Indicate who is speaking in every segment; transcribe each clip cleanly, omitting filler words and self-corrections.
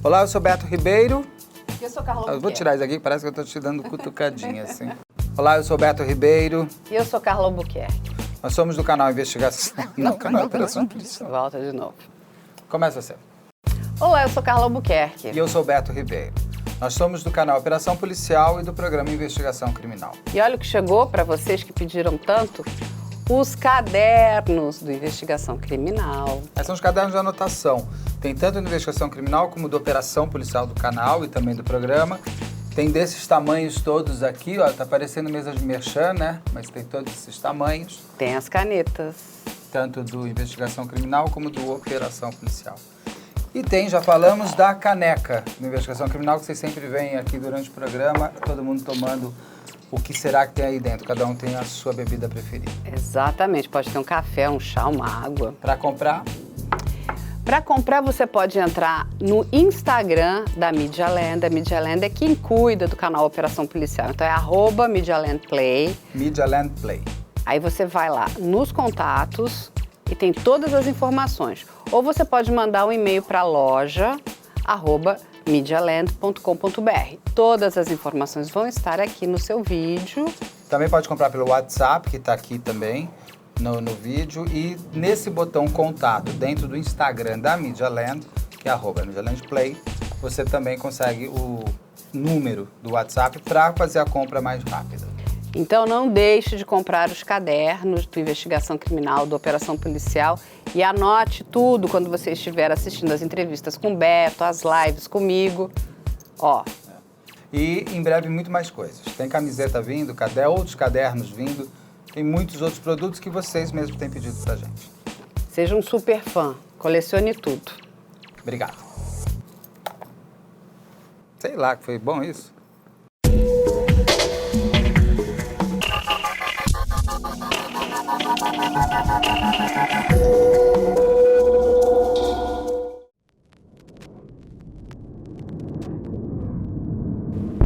Speaker 1: Olá, eu sou Beto Ribeiro.
Speaker 2: E eu sou Carla Albuquerque.
Speaker 1: Eu vou tirar isso aqui, parece que eu estou te dando cutucadinha assim. Olá, eu sou Beto Ribeiro.
Speaker 2: E eu sou Carla Albuquerque.
Speaker 1: Nós somos do canal Investigação. Não, canal Operação Policial.
Speaker 2: Volta de novo.
Speaker 1: Começa você.
Speaker 2: Olá, eu sou Carla Albuquerque.
Speaker 1: E eu sou Beto Ribeiro. Nós somos do canal Operação Policial e do programa Investigação Criminal.
Speaker 2: E olha o que chegou para vocês que pediram tanto, os cadernos do Investigação Criminal.
Speaker 1: Esses são os cadernos de anotação. Tem tanto do Investigação Criminal como do Operação Policial do canal e também do programa. Tem desses tamanhos todos aqui, ó, tá parecendo mesa de merchan, né? Mas tem todos esses tamanhos.
Speaker 2: Tem as canetas.
Speaker 1: Tanto do Investigação Criminal como do Operação Policial. E tem, já falamos, da caneca do Investigação Criminal, que vocês sempre veem aqui durante o programa, todo mundo tomando o que será que tem aí dentro. Cada um tem a sua bebida preferida.
Speaker 2: Exatamente, pode ter um café, um chá, uma água.
Speaker 1: Para comprar?
Speaker 2: Para comprar, você pode entrar no Instagram da Media Land. A Media Land é quem cuida do canal Operação Policial. Então é @MediaLandPlay.
Speaker 1: Media Land Play.
Speaker 2: Aí você vai lá nos contatos e tem todas as informações. Ou você pode mandar um e-mail para loja@medialand.com.br. Todas as informações vão estar aqui no seu vídeo.
Speaker 1: Também pode comprar pelo WhatsApp, que está aqui também no vídeo. E nesse botão contato, dentro do Instagram da Media Land, que é @MediaLandPlay, você também consegue o número do WhatsApp para fazer a compra mais rápida.
Speaker 2: Então não deixe de comprar os cadernos do Investigação Criminal, do Operação Policial e anote tudo quando você estiver assistindo as entrevistas com o Beto, as lives comigo. Ó.
Speaker 1: E em breve muito mais coisas. Tem camiseta vindo, outros cadernos vindo, tem muitos outros produtos que vocês mesmos têm pedido pra gente.
Speaker 2: Seja um super fã, colecione tudo.
Speaker 1: Obrigado. Sei lá, que foi bom isso.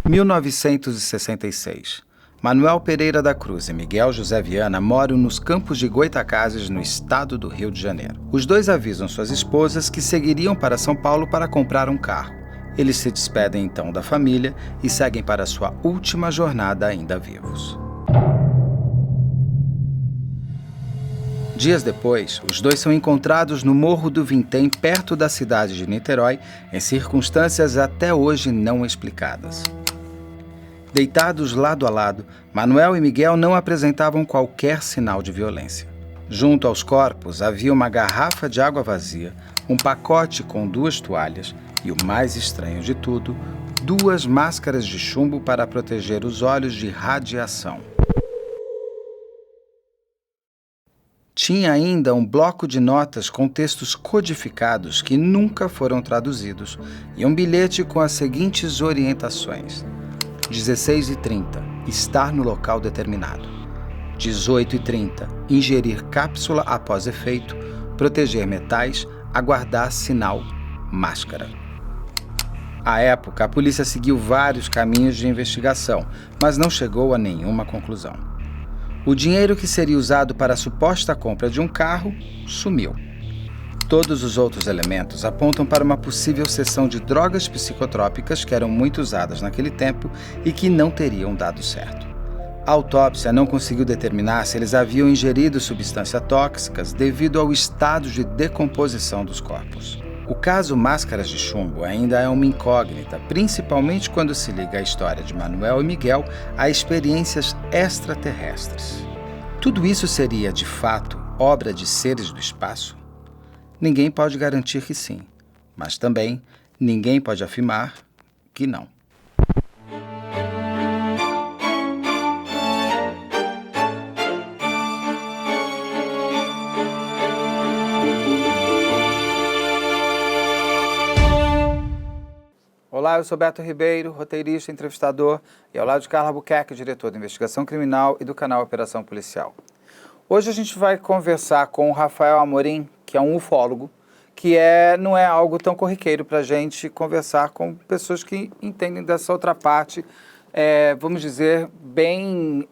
Speaker 1: Em 1966, Manuel Pereira da Cruz e Miguel José Viana moram nos campos de Goytacazes, no estado do Rio de Janeiro. Os dois avisam suas esposas que seguiriam para São Paulo para comprar um carro. Eles se despedem então da família e seguem para sua última jornada ainda vivos. Dias depois, os dois são encontrados no Morro do Vintém, perto da cidade de Niterói, em circunstâncias até hoje não explicadas. Deitados lado a lado, Manuel e Miguel não apresentavam qualquer sinal de violência. Junto aos corpos havia uma garrafa de água vazia, um pacote com 2 toalhas e, o mais estranho de tudo, 2 máscaras de chumbo para proteger os olhos de radiação. Tinha ainda um bloco de notas com textos codificados que nunca foram traduzidos e um bilhete com as seguintes orientações: 16h30, estar no local determinado. 18h30, ingerir cápsula após efeito, proteger metais, aguardar sinal, máscara. À época, a polícia seguiu vários caminhos de investigação, mas não chegou a nenhuma conclusão. O dinheiro que seria usado para a suposta compra de um carro sumiu. Todos os outros elementos apontam para uma possível cessão de drogas psicotrópicas que eram muito usadas naquele tempo e que não teriam dado certo. A autópsia não conseguiu determinar se eles haviam ingerido substâncias tóxicas devido ao estado de decomposição dos corpos. O caso Máscaras de Chumbo ainda é uma incógnita, principalmente quando se liga a história de Manuel e Miguel a experiências extraterrestres. Tudo isso seria, de fato, obra de seres do espaço? Ninguém pode garantir que sim, mas também ninguém pode afirmar que não. Olá, eu sou Beto Ribeiro, roteirista e entrevistador, e ao lado de Carla Albuquerque, diretor de Investigação Criminal e do canal Operação Policial. Hoje a gente vai conversar com o Rafael Amorim, que é um ufólogo, que não é algo tão corriqueiro para a gente conversar com pessoas que entendem dessa outra parte, vamos dizer, bem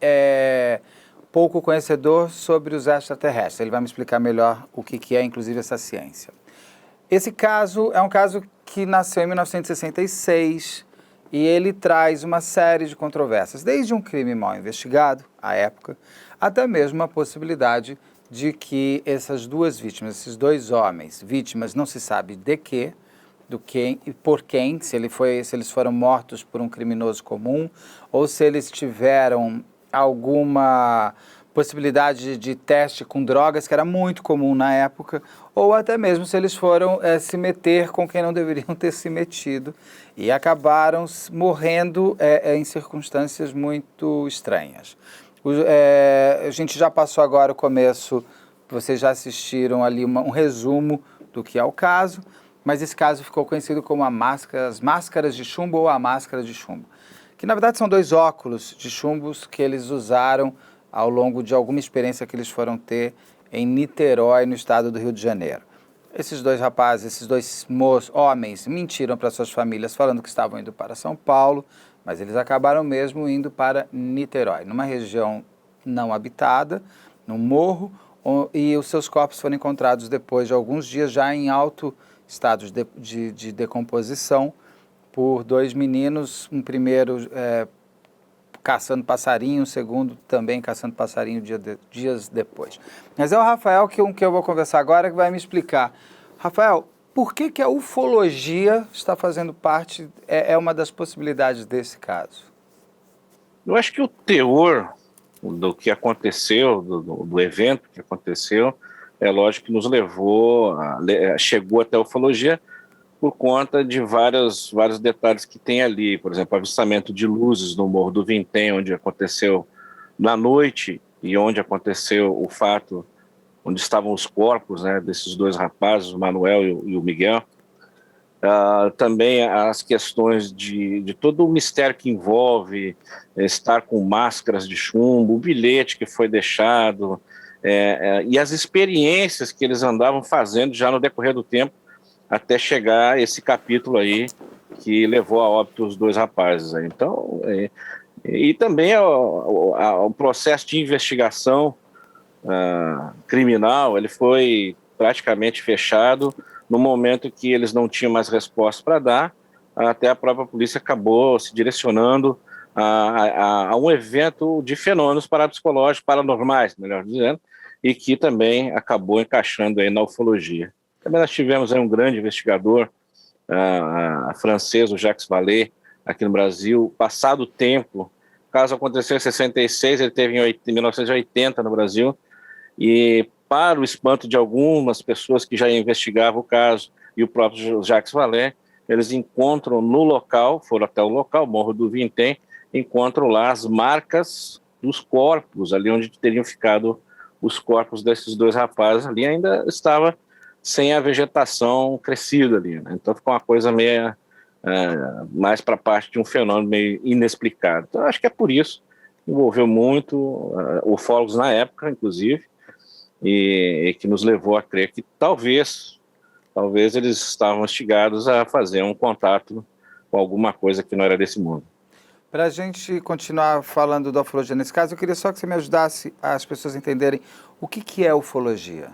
Speaker 1: pouco conhecedor sobre os extraterrestres. Ele vai me explicar melhor o que é, inclusive, essa ciência. Esse caso é um caso que nasceu em 1966 e ele traz uma série de controvérsias, desde um crime mal investigado, à época, até mesmo a possibilidade de que essas duas vítimas, esses dois homens, vítimas não se sabe de quê, do quem e por quem, se eles foram mortos por um criminoso comum ou se eles tiveram alguma possibilidade de teste com drogas, que era muito comum na época, ou até mesmo se eles foram se meter com quem não deveriam ter se metido e acabaram morrendo em circunstâncias muito estranhas. A gente já passou agora o começo, vocês já assistiram ali um resumo do que é o caso, mas esse caso ficou conhecido como as máscaras de chumbo ou a máscara de chumbo, que na verdade são dois óculos de chumbos que eles usaram ao longo de alguma experiência que eles foram ter em Niterói, no estado do Rio de Janeiro. Esses dois rapazes, esses dois homens, mentiram para suas famílias falando que estavam indo para São Paulo, mas eles acabaram mesmo indo para Niterói, numa região não habitada, num morro, e os seus corpos foram encontrados depois de alguns dias, já em alto estado de decomposição, por dois meninos, um primeiro caçando passarinho, o segundo também caçando passarinho dias depois. Mas é o Rafael com que eu vou conversar agora que vai me explicar. Rafael, por que a ufologia está fazendo parte, é uma das possibilidades desse caso?
Speaker 3: Eu acho que o teor do que aconteceu, do evento que aconteceu, é lógico que nos levou, chegou até a ufologia por conta de vários detalhes que tem ali. Por exemplo, avistamento de luzes no Morro do Vintém, onde aconteceu na noite e onde aconteceu o fato, onde estavam os corpos, né, desses dois rapazes, o Manuel e o Miguel. Também as questões de todo o mistério que envolve estar com máscaras de chumbo, o bilhete que foi deixado, e as experiências que eles andavam fazendo já no decorrer do tempo, até chegar esse capítulo aí que levou a óbito os dois rapazes. Então, e também o processo de investigação criminal, ele foi praticamente fechado no momento que eles não tinham mais resposta para dar. Até a própria polícia acabou se direcionando a um evento de fenômenos parapsicológicos, paranormais, melhor dizendo, e que também acabou encaixando aí na ufologia. Também nós tivemos aí um grande investigador francês, o Jacques Vallée, aqui no Brasil. Passado o tempo, o caso aconteceu em 66, ele teve em 1980 no Brasil, e para o espanto de algumas pessoas que já investigavam o caso, e o próprio Jacques Vallée, eles encontram no local, foram até o local, Morro do Vintém, encontram lá as marcas dos corpos, ali onde teriam ficado os corpos desses dois rapazes, ali ainda estava sem a vegetação crescida ali, né? Então ficou uma coisa meio mais para parte de um fenômeno meio inexplicado. Então acho que é por isso que envolveu muito ufólogos na época, inclusive, e que nos levou a crer que talvez eles estavam instigados a fazer um contato com alguma coisa que não era desse mundo.
Speaker 1: Para a gente continuar falando da ufologia nesse caso, eu queria só que você me ajudasse as pessoas a entenderem o que é ufologia.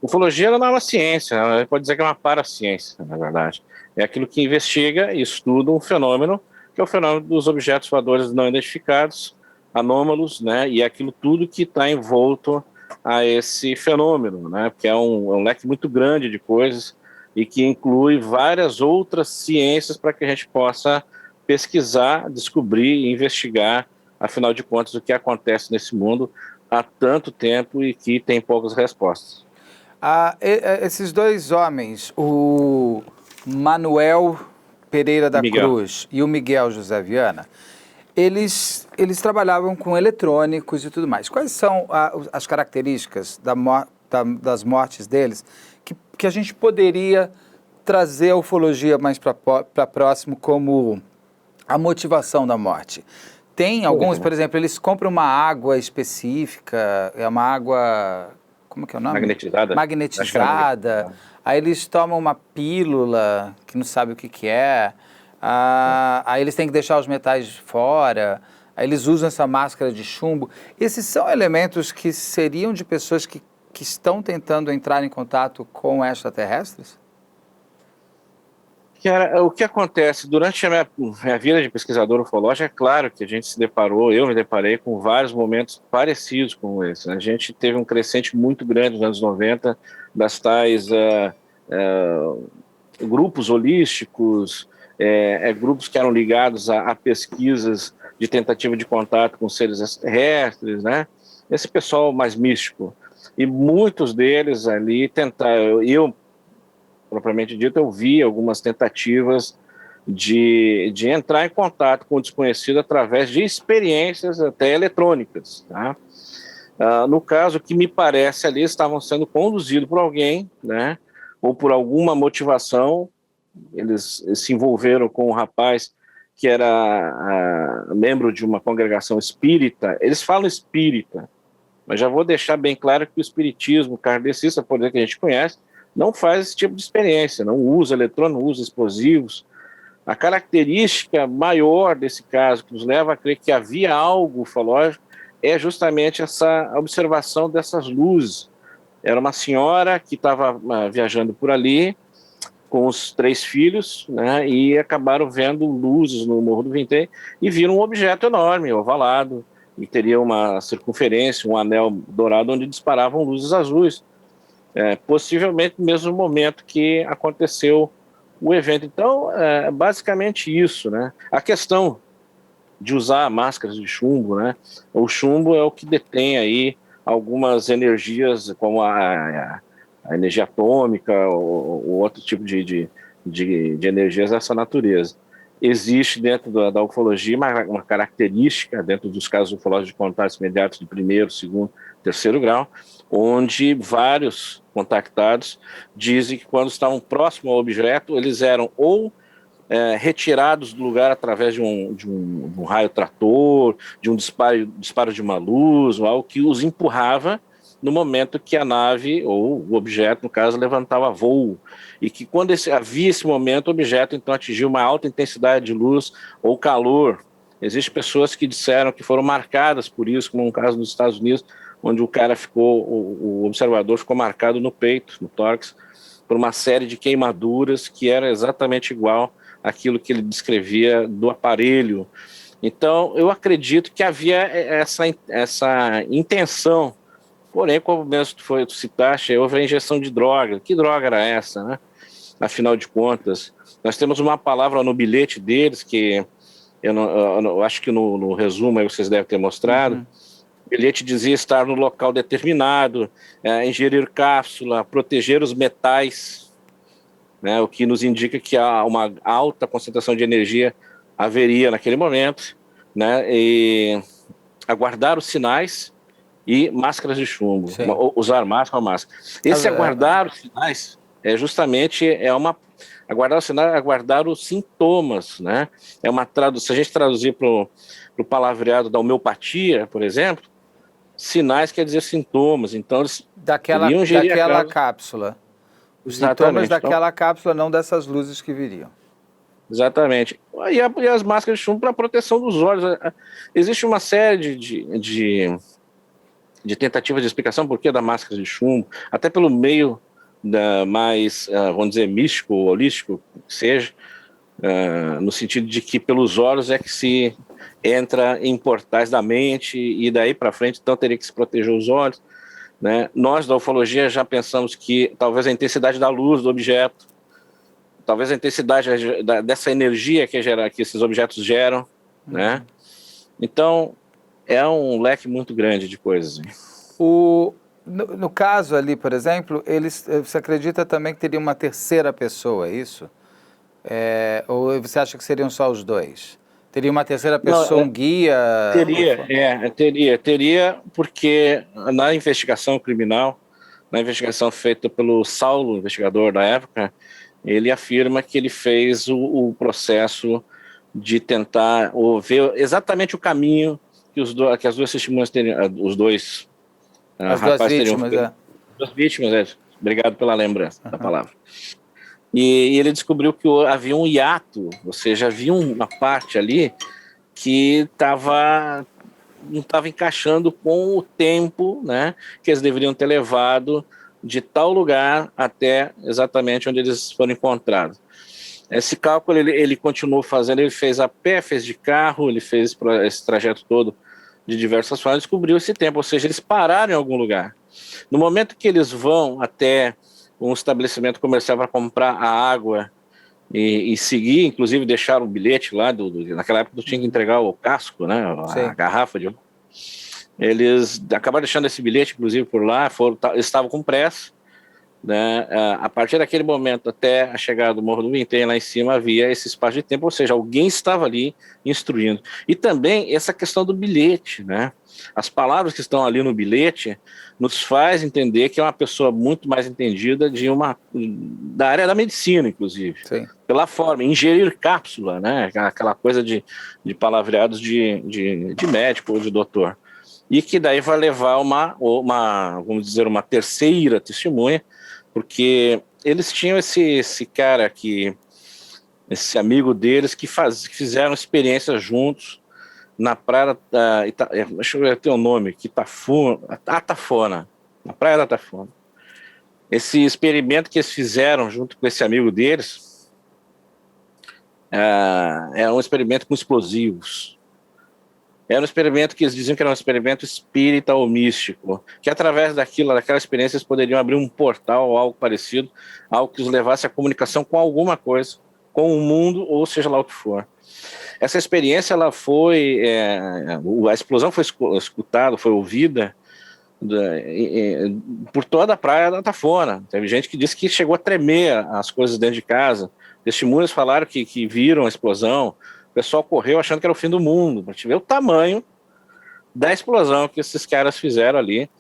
Speaker 3: Ufologia não é uma ciência, né? Pode dizer que é uma paraciência, na verdade. É aquilo que investiga e estuda um fenômeno, que é o fenômeno dos objetos voadores não identificados, anômalos, né? E é aquilo tudo que está envolto a esse fenômeno, né? Porque é um leque muito grande de coisas e que inclui várias outras ciências para que a gente possa pesquisar, descobrir e investigar, afinal de contas, o que acontece nesse mundo há tanto tempo e que tem poucas respostas.
Speaker 1: Esses dois homens, o Manuel Pereira da Cruz e o Miguel José Viana, eles trabalhavam com eletrônicos e tudo mais. Quais são as características das mortes deles que a gente poderia trazer a ufologia mais para próximo como a motivação da morte? Tem alguns, por exemplo, eles compram uma água específica, é uma água... Como que é o nome? Magnetizada. Aí eles tomam uma pílula que não sabe o que é. Aí eles têm que deixar os metais fora. Aí eles usam essa máscara de chumbo. Esses são elementos que seriam de pessoas que estão tentando entrar em contato com extraterrestres?
Speaker 3: O que acontece durante a minha vida de pesquisador ufológico, é claro que a gente eu me deparei com vários momentos parecidos com esse. A gente teve um crescente muito grande nos anos 90 das tais grupos holísticos, grupos que eram ligados a pesquisas de tentativa de contato com seres extraterrestres, né? Esse pessoal mais místico. E muitos deles ali tentaram, eu propriamente dito, eu vi algumas tentativas de entrar em contato com o desconhecido através de experiências até eletrônicas, tá? No caso, o que me parece ali, estavam sendo conduzidos por alguém, né? Ou por alguma motivação, eles se envolveram com um rapaz que era membro de uma congregação espírita. Eles falam espírita, mas já vou deixar bem claro que o espiritismo kardecista, por exemplo, que a gente conhece, não faz esse tipo de experiência, não usa eletrônico, não usa explosivos. A característica maior desse caso, que nos leva a crer que havia algo ufológico, é justamente essa observação dessas luzes. Era uma senhora que estava viajando por ali, com os 3 filhos, né, e acabaram vendo luzes no Morro do Vintém e viram um objeto enorme, ovalado, e teria uma circunferência, um anel dourado onde disparavam luzes azuis. Possivelmente no mesmo momento que aconteceu o evento. Então, basicamente isso, né? A questão de usar máscaras de chumbo, né? O chumbo é o que detém aí algumas energias, como a energia atômica ou outro tipo de energias dessa natureza. Existe dentro da ufologia uma característica, dentro dos casos ufológicos de contatos imediatos de primeiro, segundo, terceiro grau, onde vários contactados dizem que quando estavam próximo ao objeto, eles eram ou retirados do lugar através de um raio trator, de um disparo de uma luz, ou algo que os empurrava no momento que a nave, ou o objeto, no caso, levantava voo. E que quando havia esse momento, o objeto, então, atingiu uma alta intensidade de luz ou calor. Existem pessoas que disseram que foram marcadas por isso, como um caso nos Estados Unidos, onde o observador ficou marcado no peito, no tórax, por uma série de queimaduras que era exatamente igual àquilo que ele descrevia do aparelho. Então, eu acredito que havia essa intenção. Porém, como mesmo tu citaste, houve a injeção de droga. Que droga era essa, né? Afinal de contas, nós temos uma palavra no bilhete deles que eu acho que no resumo aí vocês devem ter mostrado.
Speaker 1: Uhum.
Speaker 3: O bilhete dizia estar no local determinado, ingerir cápsula, proteger os metais, né? O que nos indica que há uma alta concentração de energia haveria naquele momento, né? E aguardar os sinais e máscaras de chumbo.
Speaker 1: Sim.
Speaker 3: Usar máscara ou máscara. Esse aguardar os sinais aguardar os sinais, aguardar os sintomas, né? Se a gente traduzir para o palavreado da homeopatia, por exemplo, sinais quer dizer sintomas. Então eles
Speaker 1: daquela cápsula. Os sintomas daquela cápsula, não dessas luzes que viriam.
Speaker 3: Exatamente. E as máscaras de chumbo para proteção dos olhos. Existe uma série de tentativas de explicação por que da máscara de chumbo, até pelo meio mais, vamos dizer, místico, holístico, que seja, no sentido de que pelos olhos é que se entra em portais da mente e daí para frente, então teria que se proteger os olhos, né? Nós da ufologia já pensamos que talvez a intensidade da luz do objeto, talvez a intensidade dessa energia que esses objetos geram, né? Então, é um leque muito grande de coisas.
Speaker 1: No caso ali, por exemplo, você acredita também que teria uma terceira pessoa, é isso? Ou você acha que seriam só os dois? Teria uma terceira pessoa, um guia?
Speaker 3: Teria, porque na investigação criminal, na investigação feita pelo Saulo, investigador da época, ele afirma que ele fez o processo de tentar ver exatamente o caminho que as duas testemunhas teriam, os dois
Speaker 1: as duas vítimas,
Speaker 3: Duas vítimas, obrigado pela lembrança da palavra. E ele descobriu que havia um hiato, ou seja, havia uma parte ali que não estava encaixando com o tempo, né, que eles deveriam ter levado de tal lugar até exatamente onde eles foram encontrados. Esse cálculo ele continuou fazendo, ele fez a pé, fez de carro, ele fez esse trajeto todo de diversas formas, descobriu esse tempo, ou seja, eles pararam em algum lugar. No momento que eles vão até um estabelecimento comercial para comprar a água e seguir, inclusive deixaram o bilhete lá, naquela época tu tinha que entregar o casco, né, a garrafa de... Eles acabaram deixando esse bilhete, inclusive, por lá, eles estavam com pressa, né? A partir daquele momento até a chegada do Morro do Vintém, lá em cima havia esse espaço de tempo, ou seja, alguém estava ali instruindo. E também essa questão do bilhete, né? As palavras que estão ali no bilhete nos faz entender que é uma pessoa muito mais entendida da área da medicina, inclusive.
Speaker 1: Sim.
Speaker 3: Pela forma, ingerir cápsula, né? Aquela coisa de palavreados de médico ou de doutor. E que daí vai levar vamos dizer, uma terceira testemunha, porque eles tinham esse cara aqui, esse amigo deles, que fizeram experiências juntos na praia deixa eu ver o nome, Atafona, na praia da Atafona. Esse experimento que eles fizeram junto com esse amigo deles é um experimento com explosivos. Era um experimento que eles diziam que era um experimento espírita ou místico, que através daquela experiência eles poderiam abrir um portal ou algo parecido, algo que os levasse à comunicação com alguma coisa, com o mundo, ou seja lá o que for. Essa experiência, ela foi... a explosão foi escutada, foi ouvida por toda a praia da Tafona. Teve gente que disse que chegou a tremer as coisas dentro de casa. Testemunhas falaram que viram a explosão. O pessoal correu achando que era o fim do mundo, para te ver o tamanho da explosão que esses caras fizeram ali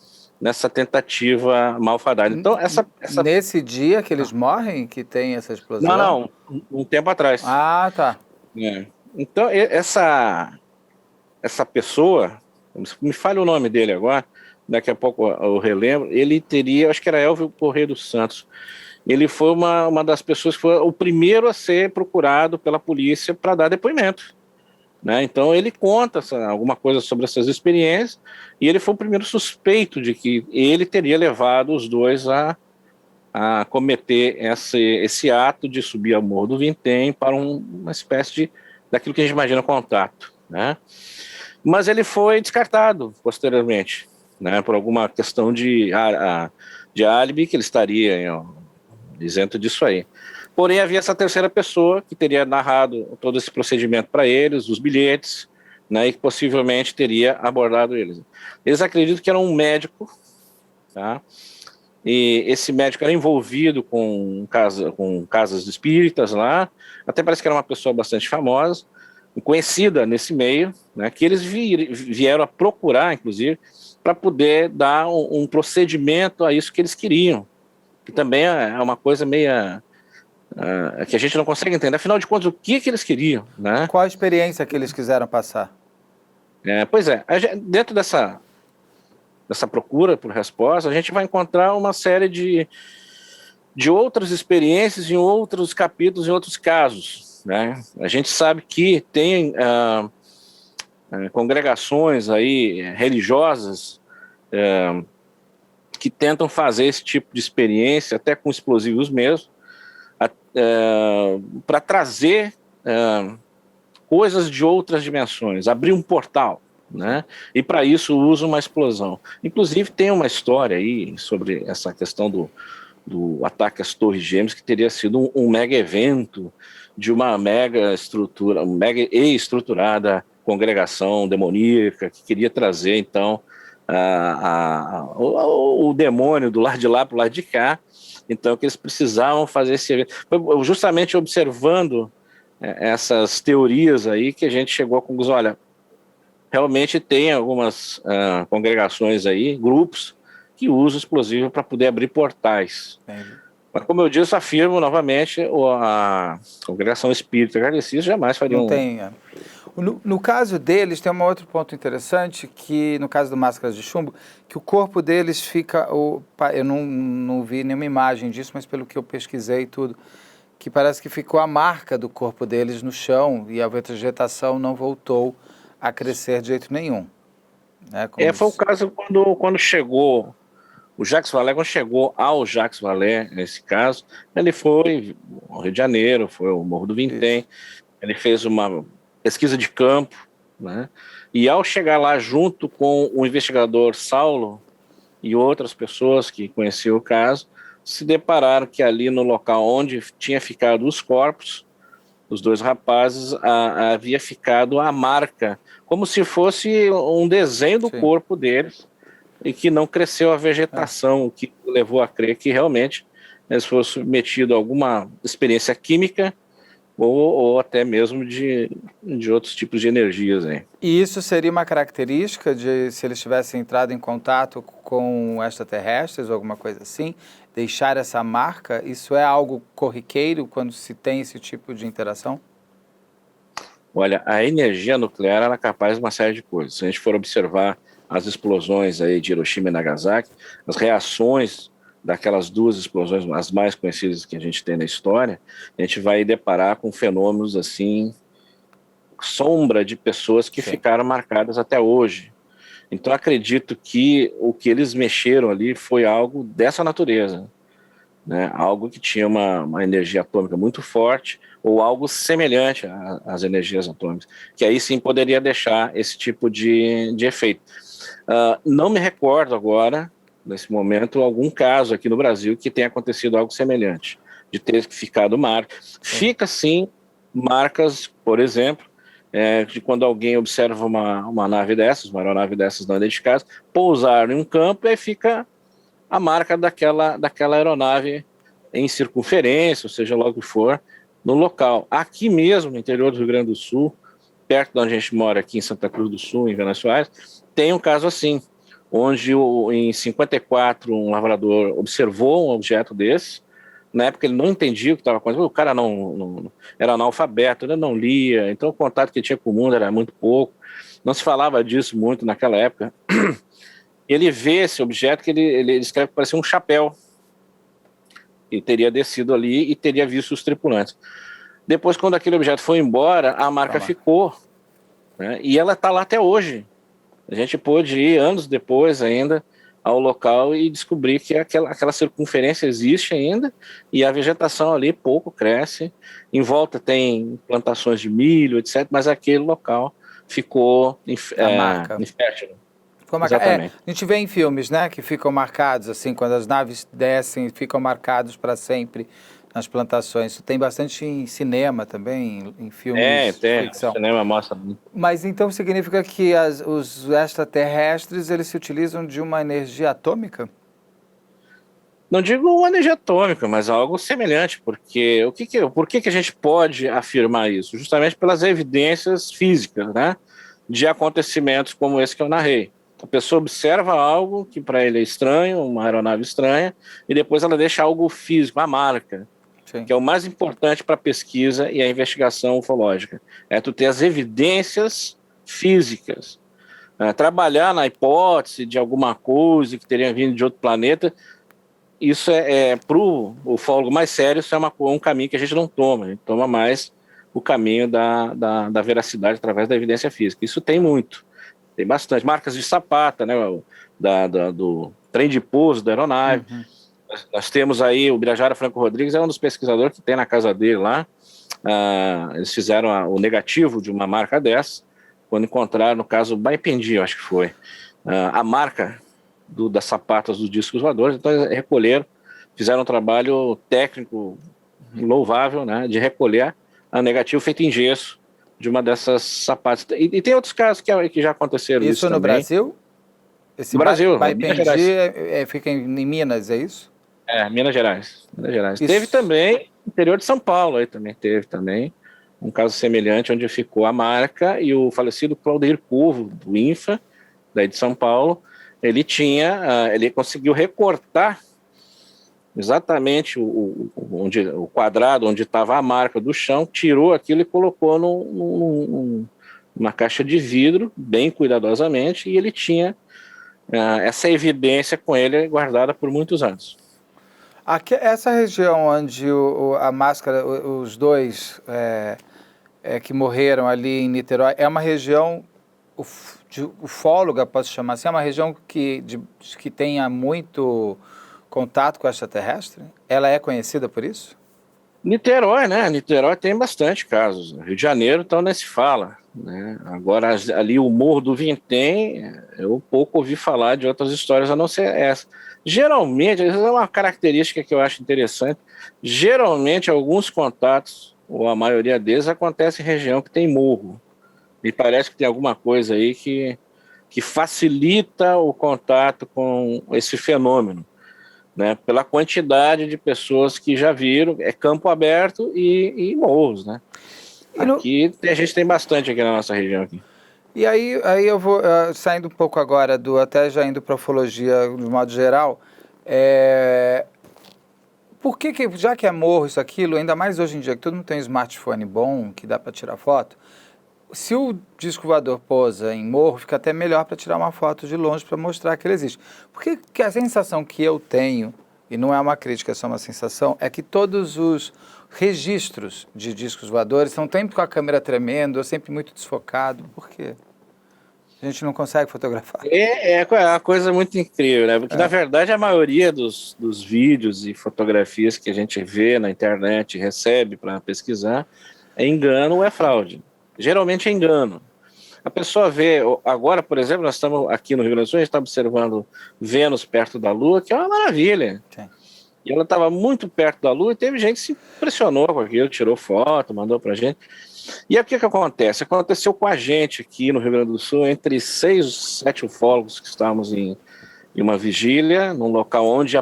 Speaker 3: nessa tentativa malfadada. Então,
Speaker 1: Nesse dia que eles morrem, que tem essa explosão?
Speaker 3: Não, um tempo atrás.
Speaker 1: Ah, tá.
Speaker 3: Então, essa pessoa, me falha o nome dele agora, daqui a pouco eu relembro, ele teria, acho que era Elvio Corrêa dos Santos. Ele foi uma das pessoas que foi o primeiro a ser procurado pela polícia para dar depoimento, né? Então ele conta alguma coisa sobre essas experiências e ele foi o primeiro suspeito de que ele teria levado os dois a cometer esse ato de subir ao Morro do Vintém para uma espécie daquilo que a gente imagina contato, né? Mas ele foi descartado posteriormente, né, por alguma questão de álibi, que ele estaria isento disso aí. Porém, havia essa terceira pessoa que teria narrado todo esse procedimento para eles, os bilhetes, né, e que possivelmente teria abordado eles. Eles acreditam que era um médico, tá? E esse médico era envolvido com casas espíritas lá, até parece que era uma pessoa bastante famosa, conhecida nesse meio, né, que eles vieram a procurar, inclusive, para poder dar um procedimento a isso que eles queriam, que também é uma coisa meia que a gente não consegue entender. Afinal de contas, o que eles queriam, né?
Speaker 1: Qual a experiência que eles quiseram passar?
Speaker 3: Pois é, dentro dessa procura por resposta, a gente vai encontrar uma série de outras experiências em outros capítulos, em outros casos, né? A gente sabe que tem congregações aí religiosas que tentam fazer esse tipo de experiência, até com explosivos mesmo, para trazer coisas de outras dimensões, abrir um portal, né? E para isso usa uma explosão. Inclusive tem uma história aí sobre essa questão do ataque às Torres Gêmeas, que teria sido um mega evento de uma mega e estruturada congregação demoníaca que queria trazer então o demônio do lado de lá para o lado de cá. Então que eles precisavam fazer esse evento. Foi justamente observando essas teorias aí que a gente chegou à conclusão, olha, realmente tem algumas congregações aí, grupos, que usam explosivo para poder abrir portais. Mas, como eu disse, afirmo novamente, a congregação espírita kardecista jamais faria
Speaker 1: No caso deles, tem um outro ponto interessante, que no caso do Máscaras de Chumbo, que o corpo deles fica... eu não vi nenhuma imagem disso, mas pelo que eu pesquisei e tudo, que parece que ficou a marca do corpo deles no chão e a vegetação não voltou a crescer de jeito nenhum. Né?
Speaker 3: Foi o caso quando chegou O Jacques Vallée, quando chegou ao Jacques Vallée, nesse caso, ele foi ao Rio de Janeiro, foi ao Morro do Vintém, ele fez uma pesquisa de campo, né? E ao chegar lá junto com o investigador Saulo e outras pessoas que conheciam o caso, se depararam que ali no local onde tinha ficado os corpos, os dois rapazes, havia ficado a marca, como se fosse um desenho do corpo deles, e que não cresceu a vegetação, o que levou a crer que realmente eles foram submetidos a alguma experiência química ou até mesmo de outros tipos de energias. Hein?
Speaker 1: E isso seria uma característica de, se eles tivessem entrado em contato com extraterrestres ou alguma coisa assim, deixar essa marca? Isso é algo corriqueiro quando se tem esse tipo de interação?
Speaker 3: Olha, a energia nuclear ela é capaz de uma série de coisas. Se a gente for observar as explosões aí de Hiroshima e Nagasaki, as reações daquelas duas explosões, as mais conhecidas que a gente tem na história, a gente vai deparar com fenômenos assim, sombra de pessoas que ficaram marcadas até hoje. Então acredito que o que eles mexeram ali foi algo dessa natureza, né? Algo que tinha uma energia atômica muito forte ou algo semelhante às energias atômicas, que aí sim poderia deixar esse tipo de efeito. Não me recordo agora, nesse momento, algum caso aqui no Brasil que tenha acontecido algo semelhante, de ter ficado marca. Fica sim marcas, por exemplo, de quando alguém observa uma nave dessas, uma aeronave dessas não identificadas, pousar em um campo e aí fica a marca daquela aeronave em circunferência, ou seja, logo que for, no local. Aqui mesmo, no interior do Rio Grande do Sul, perto de onde a gente mora, aqui em Santa Cruz do Sul, em Venâncio Aires, tem um caso assim, onde em 54 um lavrador observou um objeto desse. Na época ele não entendia o que estava acontecendo, o cara não era analfabeto, ele não lia, então o contato que ele tinha com o mundo era muito pouco, não se falava disso muito naquela época. Ele vê esse objeto que ele escreve que parecia um chapéu, que teria descido ali e teria visto os tripulantes. Depois, quando aquele objeto foi embora, a marca ficou, né? E ela está lá até hoje. A gente pôde ir anos depois ainda ao local e descobrir que aquela circunferência existe ainda e a vegetação ali pouco cresce. Em volta tem plantações de milho, etc., mas aquele local ficou infértil.
Speaker 1: A gente vê em filmes, né, que ficam marcados, assim, quando as naves descem, ficam marcados para sempre nas plantações. Isso tem bastante em cinema também, em filmes de ficção.
Speaker 3: O cinema mostra.
Speaker 1: Mas então significa que os extraterrestres, eles se utilizam de uma energia atômica?
Speaker 3: Não digo uma energia atômica, mas algo semelhante, porque por que a gente pode afirmar isso? Justamente pelas evidências físicas, né, de acontecimentos como esse que eu narrei. A pessoa observa algo que para ele é estranho, uma aeronave estranha, e depois ela deixa algo físico, a marca, que é o mais importante para a pesquisa e a investigação ufológica. É tu ter as evidências físicas. Trabalhar na hipótese de alguma coisa que teria vindo de outro planeta, isso para o ufólogo mais sério, isso é um caminho que a gente não toma. A gente toma mais o caminho da veracidade através da evidência física. Isso tem muito. Tem bastante. Marcas de sapata, né, do trem de pouso da aeronave. Uhum. Nós temos aí, o Birajara Franco Rodrigues é um dos pesquisadores que tem na casa dele lá. Eles fizeram o negativo de uma marca dessa, quando encontraram, no caso, Baipendi, eu acho que foi, a marca das sapatas dos discos voadores. Então eles recolheram, fizeram um trabalho técnico louvável, né, de recolher a negativo feito em gesso de uma dessas sapatas. E tem outros casos que já aconteceram isso
Speaker 1: no
Speaker 3: também.
Speaker 1: Brasil?
Speaker 3: No Brasil,
Speaker 1: Baipendi fica em Minas, é isso?
Speaker 3: Minas Gerais. Teve também no interior de São Paulo, aí também teve um caso semelhante, onde ficou a marca, e o falecido Claudir Curvo, do INFA, daí de São Paulo, ele conseguiu recortar exatamente o quadrado onde estava a marca do chão, tirou aquilo e colocou numa caixa de vidro, bem cuidadosamente, e ele tinha essa evidência com ele guardada por muitos anos.
Speaker 1: Essa região onde a máscara, os dois que morreram ali em Niterói, é uma região ufóloga, posso chamar assim, é uma região que tenha muito contato com extraterrestre? Ela é conhecida por isso?
Speaker 3: Niterói, né? Niterói tem bastante casos. Rio de Janeiro, então, nem se fala, né? Agora, ali o Morro do Vintém, eu pouco ouvi falar de outras histórias a não ser essa. Geralmente, essa é uma característica que eu acho interessante, geralmente alguns contatos, ou a maioria deles, acontece em região que tem morro. Me parece que tem alguma coisa aí que facilita o contato com esse fenômeno, né? Pela quantidade de pessoas que já viram, é campo aberto e morros, né? Aqui a gente tem bastante aqui na nossa região. Aqui.
Speaker 1: E aí eu vou saindo um pouco agora, até já indo para a ufologia de modo geral, por que, já que é morro isso, aquilo, ainda mais hoje em dia que todo mundo tem um smartphone bom, que dá para tirar foto, se o disco voador pousa em morro, fica até melhor para tirar uma foto de longe para mostrar que ele existe. Porque a sensação que eu tenho, e não é uma crítica, é só uma sensação, é que todos os registros de discos voadores são sempre com a câmera tremendo, ou sempre muito desfocado. Por quê? A gente não consegue fotografar.
Speaker 3: É uma coisa muito incrível, né? Porque, na verdade, a maioria dos vídeos e fotografias que a gente vê na internet, recebe para pesquisar, é engano ou é fraude. Geralmente é engano. A pessoa vê, agora, por exemplo, nós estamos aqui no Rio Grande do Sul, a gente está observando Vênus perto da Lua, que é uma maravilha. Sim. E ela estava muito perto da Lua e teve gente que se impressionou com aquilo, tirou foto, mandou para a gente. E aí o que acontece? Aconteceu com a gente aqui no Rio Grande do Sul, entre 6 ou 7 ufólogos que estávamos em uma vigília, num local onde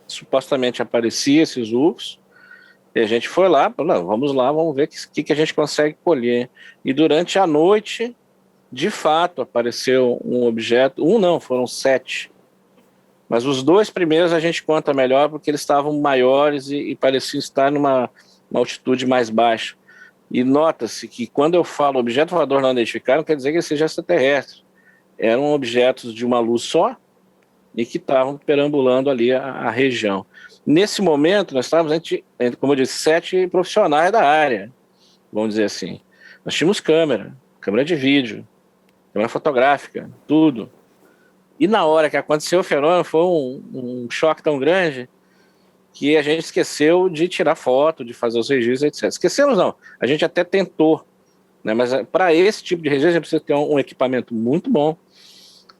Speaker 3: supostamente apareciam esses UFOs. E a gente foi lá, falou, vamos lá, vamos ver o que a gente consegue colher. E durante a noite, de fato, apareceu um objeto, foram 7. Mas os 2 primeiros a gente conta melhor porque eles estavam maiores e pareciam estar numa altitude mais baixa. E nota-se que quando eu falo objeto voador não identificado, não quer dizer que ele seja extraterrestre. Eram objetos de uma luz só e que estavam perambulando ali a região. Nesse momento, nós estávamos entre, como eu disse, 7 profissionais da área, vamos dizer assim. Nós tínhamos câmera de vídeo, câmera fotográfica, tudo. E na hora que aconteceu o fenômeno, foi um choque tão grande que a gente esqueceu de tirar foto, de fazer os registros, etc. Esquecemos não, a gente até tentou, né? Mas para esse tipo de registro a gente precisa ter um equipamento muito bom,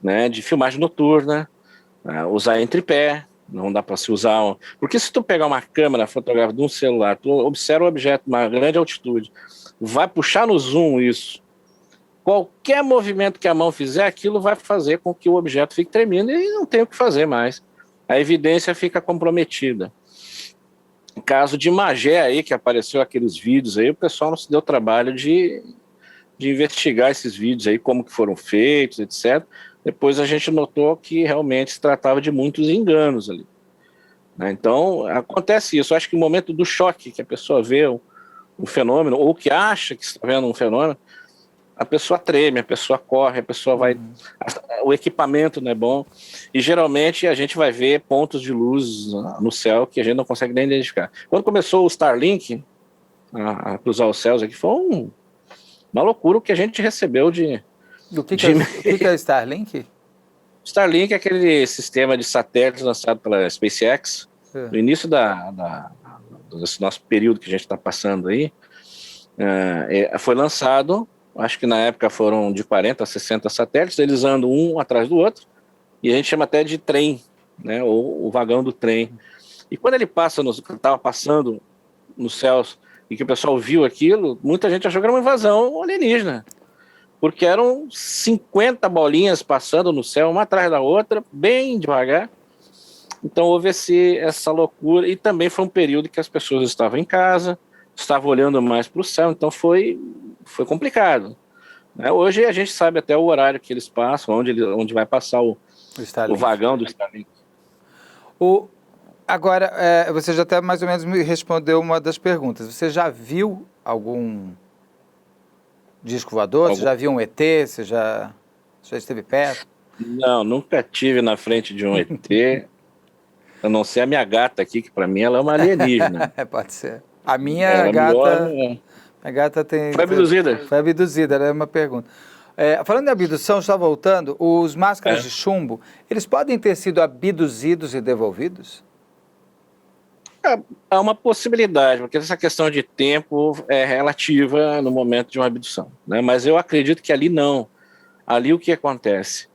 Speaker 3: né? De filmagem noturna, usar em tripé, não dá para se usar... Porque se tu pegar uma câmera fotográfica de um celular, tu observa um objeto de uma grande altitude, vai puxar no zoom isso, qualquer movimento que a mão fizer, aquilo vai fazer com que o objeto fique tremendo e não tem o que fazer mais. A evidência fica comprometida. No caso de Magé aí, que apareceu aqueles vídeos aí, o pessoal não se deu trabalho de investigar esses vídeos aí, como que foram feitos, etc. Depois a gente notou que realmente se tratava de muitos enganos ali. Né? Então, acontece isso. Eu acho que no momento do choque, que a pessoa vê um fenômeno, ou que acha que está vendo um fenômeno, a pessoa treme, a pessoa corre, a pessoa vai... O equipamento não é bom. E geralmente a gente vai ver pontos de luz no céu que a gente não consegue nem identificar. Quando começou o Starlink a cruzar os céus aqui, foi uma loucura o que a gente recebeu de...
Speaker 1: O que é o Starlink?
Speaker 3: Starlink é aquele sistema de satélites lançado pela SpaceX. No início desse nosso período que a gente está passando aí, foi lançado, acho que na época foram de 40 a 60 satélites, eles andam um atrás do outro, e a gente chama até de trem, né, ou o vagão do trem. E quando ele estava passando nos céus, e que o pessoal viu aquilo, muita gente achou que era uma invasão alienígena. Porque eram 50 bolinhas passando no céu, uma atrás da outra, bem devagar. Então houve essa loucura, e também foi um período que as pessoas estavam em casa, estavam olhando mais para o céu, então foi complicado. Né? Hoje a gente sabe até o horário que eles passam, onde vai passar o vagão do Starlink.
Speaker 1: Agora, você já até mais ou menos me respondeu uma das perguntas. Você já viu algum disco voador? Você já viu um ET? Você já esteve perto?
Speaker 3: Não, nunca tive na frente de um ET, a não ser a minha gata aqui, que para mim ela é uma alienígena.
Speaker 1: Pode ser. A minha gata... A gata
Speaker 3: Foi abduzida?
Speaker 1: Foi abduzida, era uma pergunta. Falando em abdução, está voltando, os máscaras de chumbo, eles podem ter sido abduzidos e devolvidos?
Speaker 3: Há uma possibilidade, porque essa questão de tempo é relativa no momento de uma abdução, né? Mas eu acredito que ali não. Ali o que acontece?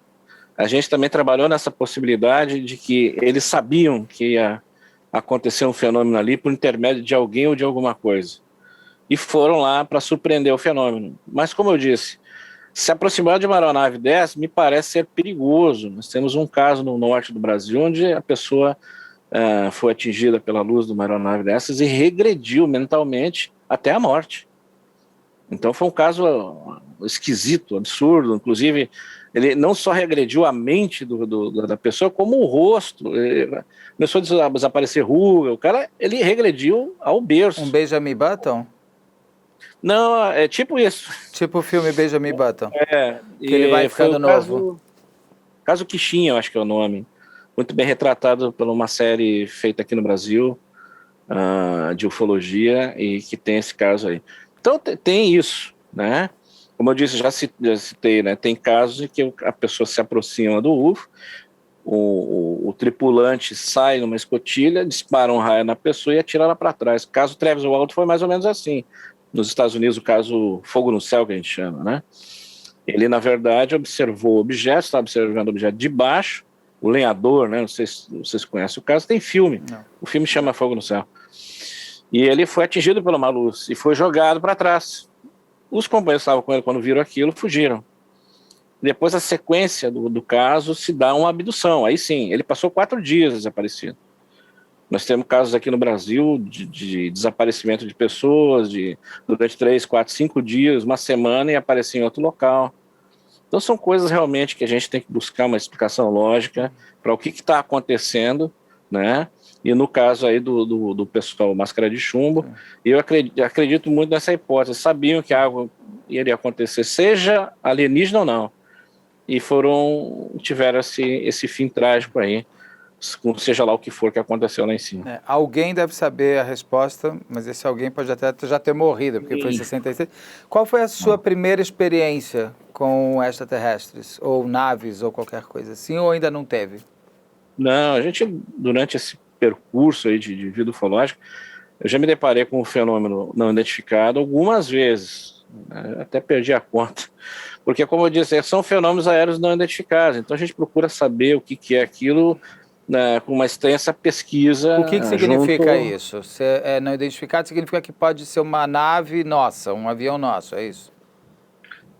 Speaker 3: A gente também trabalhou nessa possibilidade de que eles sabiam que ia acontecer um fenômeno ali por intermédio de alguém ou de alguma coisa. E foram lá para surpreender o fenômeno. Mas, como eu disse, se aproximar de uma aeronave dessa me parece ser perigoso. Nós temos um caso no norte do Brasil onde a pessoa foi atingida pela luz de uma aeronave dessas e regrediu mentalmente até a morte. Então foi um caso esquisito, absurdo. Inclusive, ele não só regrediu a mente da pessoa, como o rosto. Ele começou a desaparecer ruga. O cara, ele regrediu ao berço.
Speaker 1: Um Benjamin Button?
Speaker 3: Não, é tipo isso.
Speaker 1: Tipo o filme Benjamin Button.
Speaker 3: Que
Speaker 1: ele vai ficando novo.
Speaker 3: Caso Quixinha, eu acho que é o nome. Muito bem retratado por uma série feita aqui no Brasil, de ufologia, e que tem esse caso aí. Então tem isso, né? Como eu disse, já citei, né? Tem casos em que a pessoa se aproxima do UFO, o tripulante sai numa escotilha, dispara um raio na pessoa e atira ela para trás. O caso Travis Walton foi mais ou menos assim. Nos Estados Unidos, o caso Fogo no Céu, que a gente chama, né? Ele, na verdade, observou o objeto, estava observando o objeto de baixo, o lenhador, né? Não sei se vocês conhecem o caso, tem filme. Não. O filme chama Fogo no Céu. E ele foi atingido por uma luz e foi jogado para trás. Os companheiros que estavam com ele quando viram aquilo, fugiram. Depois, a sequência do caso se dá uma abdução. Aí sim, ele passou 4 dias desaparecido. Nós temos casos aqui no Brasil de desaparecimento de pessoas durante 3, 4, 5 dias, uma semana, e aparecer em outro local. Então são coisas realmente que a gente tem que buscar uma explicação lógica para o que está acontecendo, né? E no caso aí do pessoal Máscara de Chumbo, eu acredito muito nessa hipótese. Sabiam que algo iria acontecer, seja alienígena ou não, e tiveram esse fim trágico aí, seja lá o que for que aconteceu lá em cima.
Speaker 1: Alguém deve saber a resposta, mas esse alguém pode até já ter morrido, porque foi em 66. Qual foi a sua primeira experiência com extraterrestres, ou naves, ou qualquer coisa assim, ou ainda não teve?
Speaker 3: Não, a gente, durante esse percurso aí de vida ufológica, eu já me deparei com um fenômeno não identificado algumas vezes, né? Até perdi a conta, porque, como eu disse, são fenômenos aéreos não identificados, então a gente procura saber o que é aquilo, né, com uma extensa pesquisa.
Speaker 1: O que significa isso? Se é não identificado, significa que pode ser uma nave nossa, um avião nosso, é isso?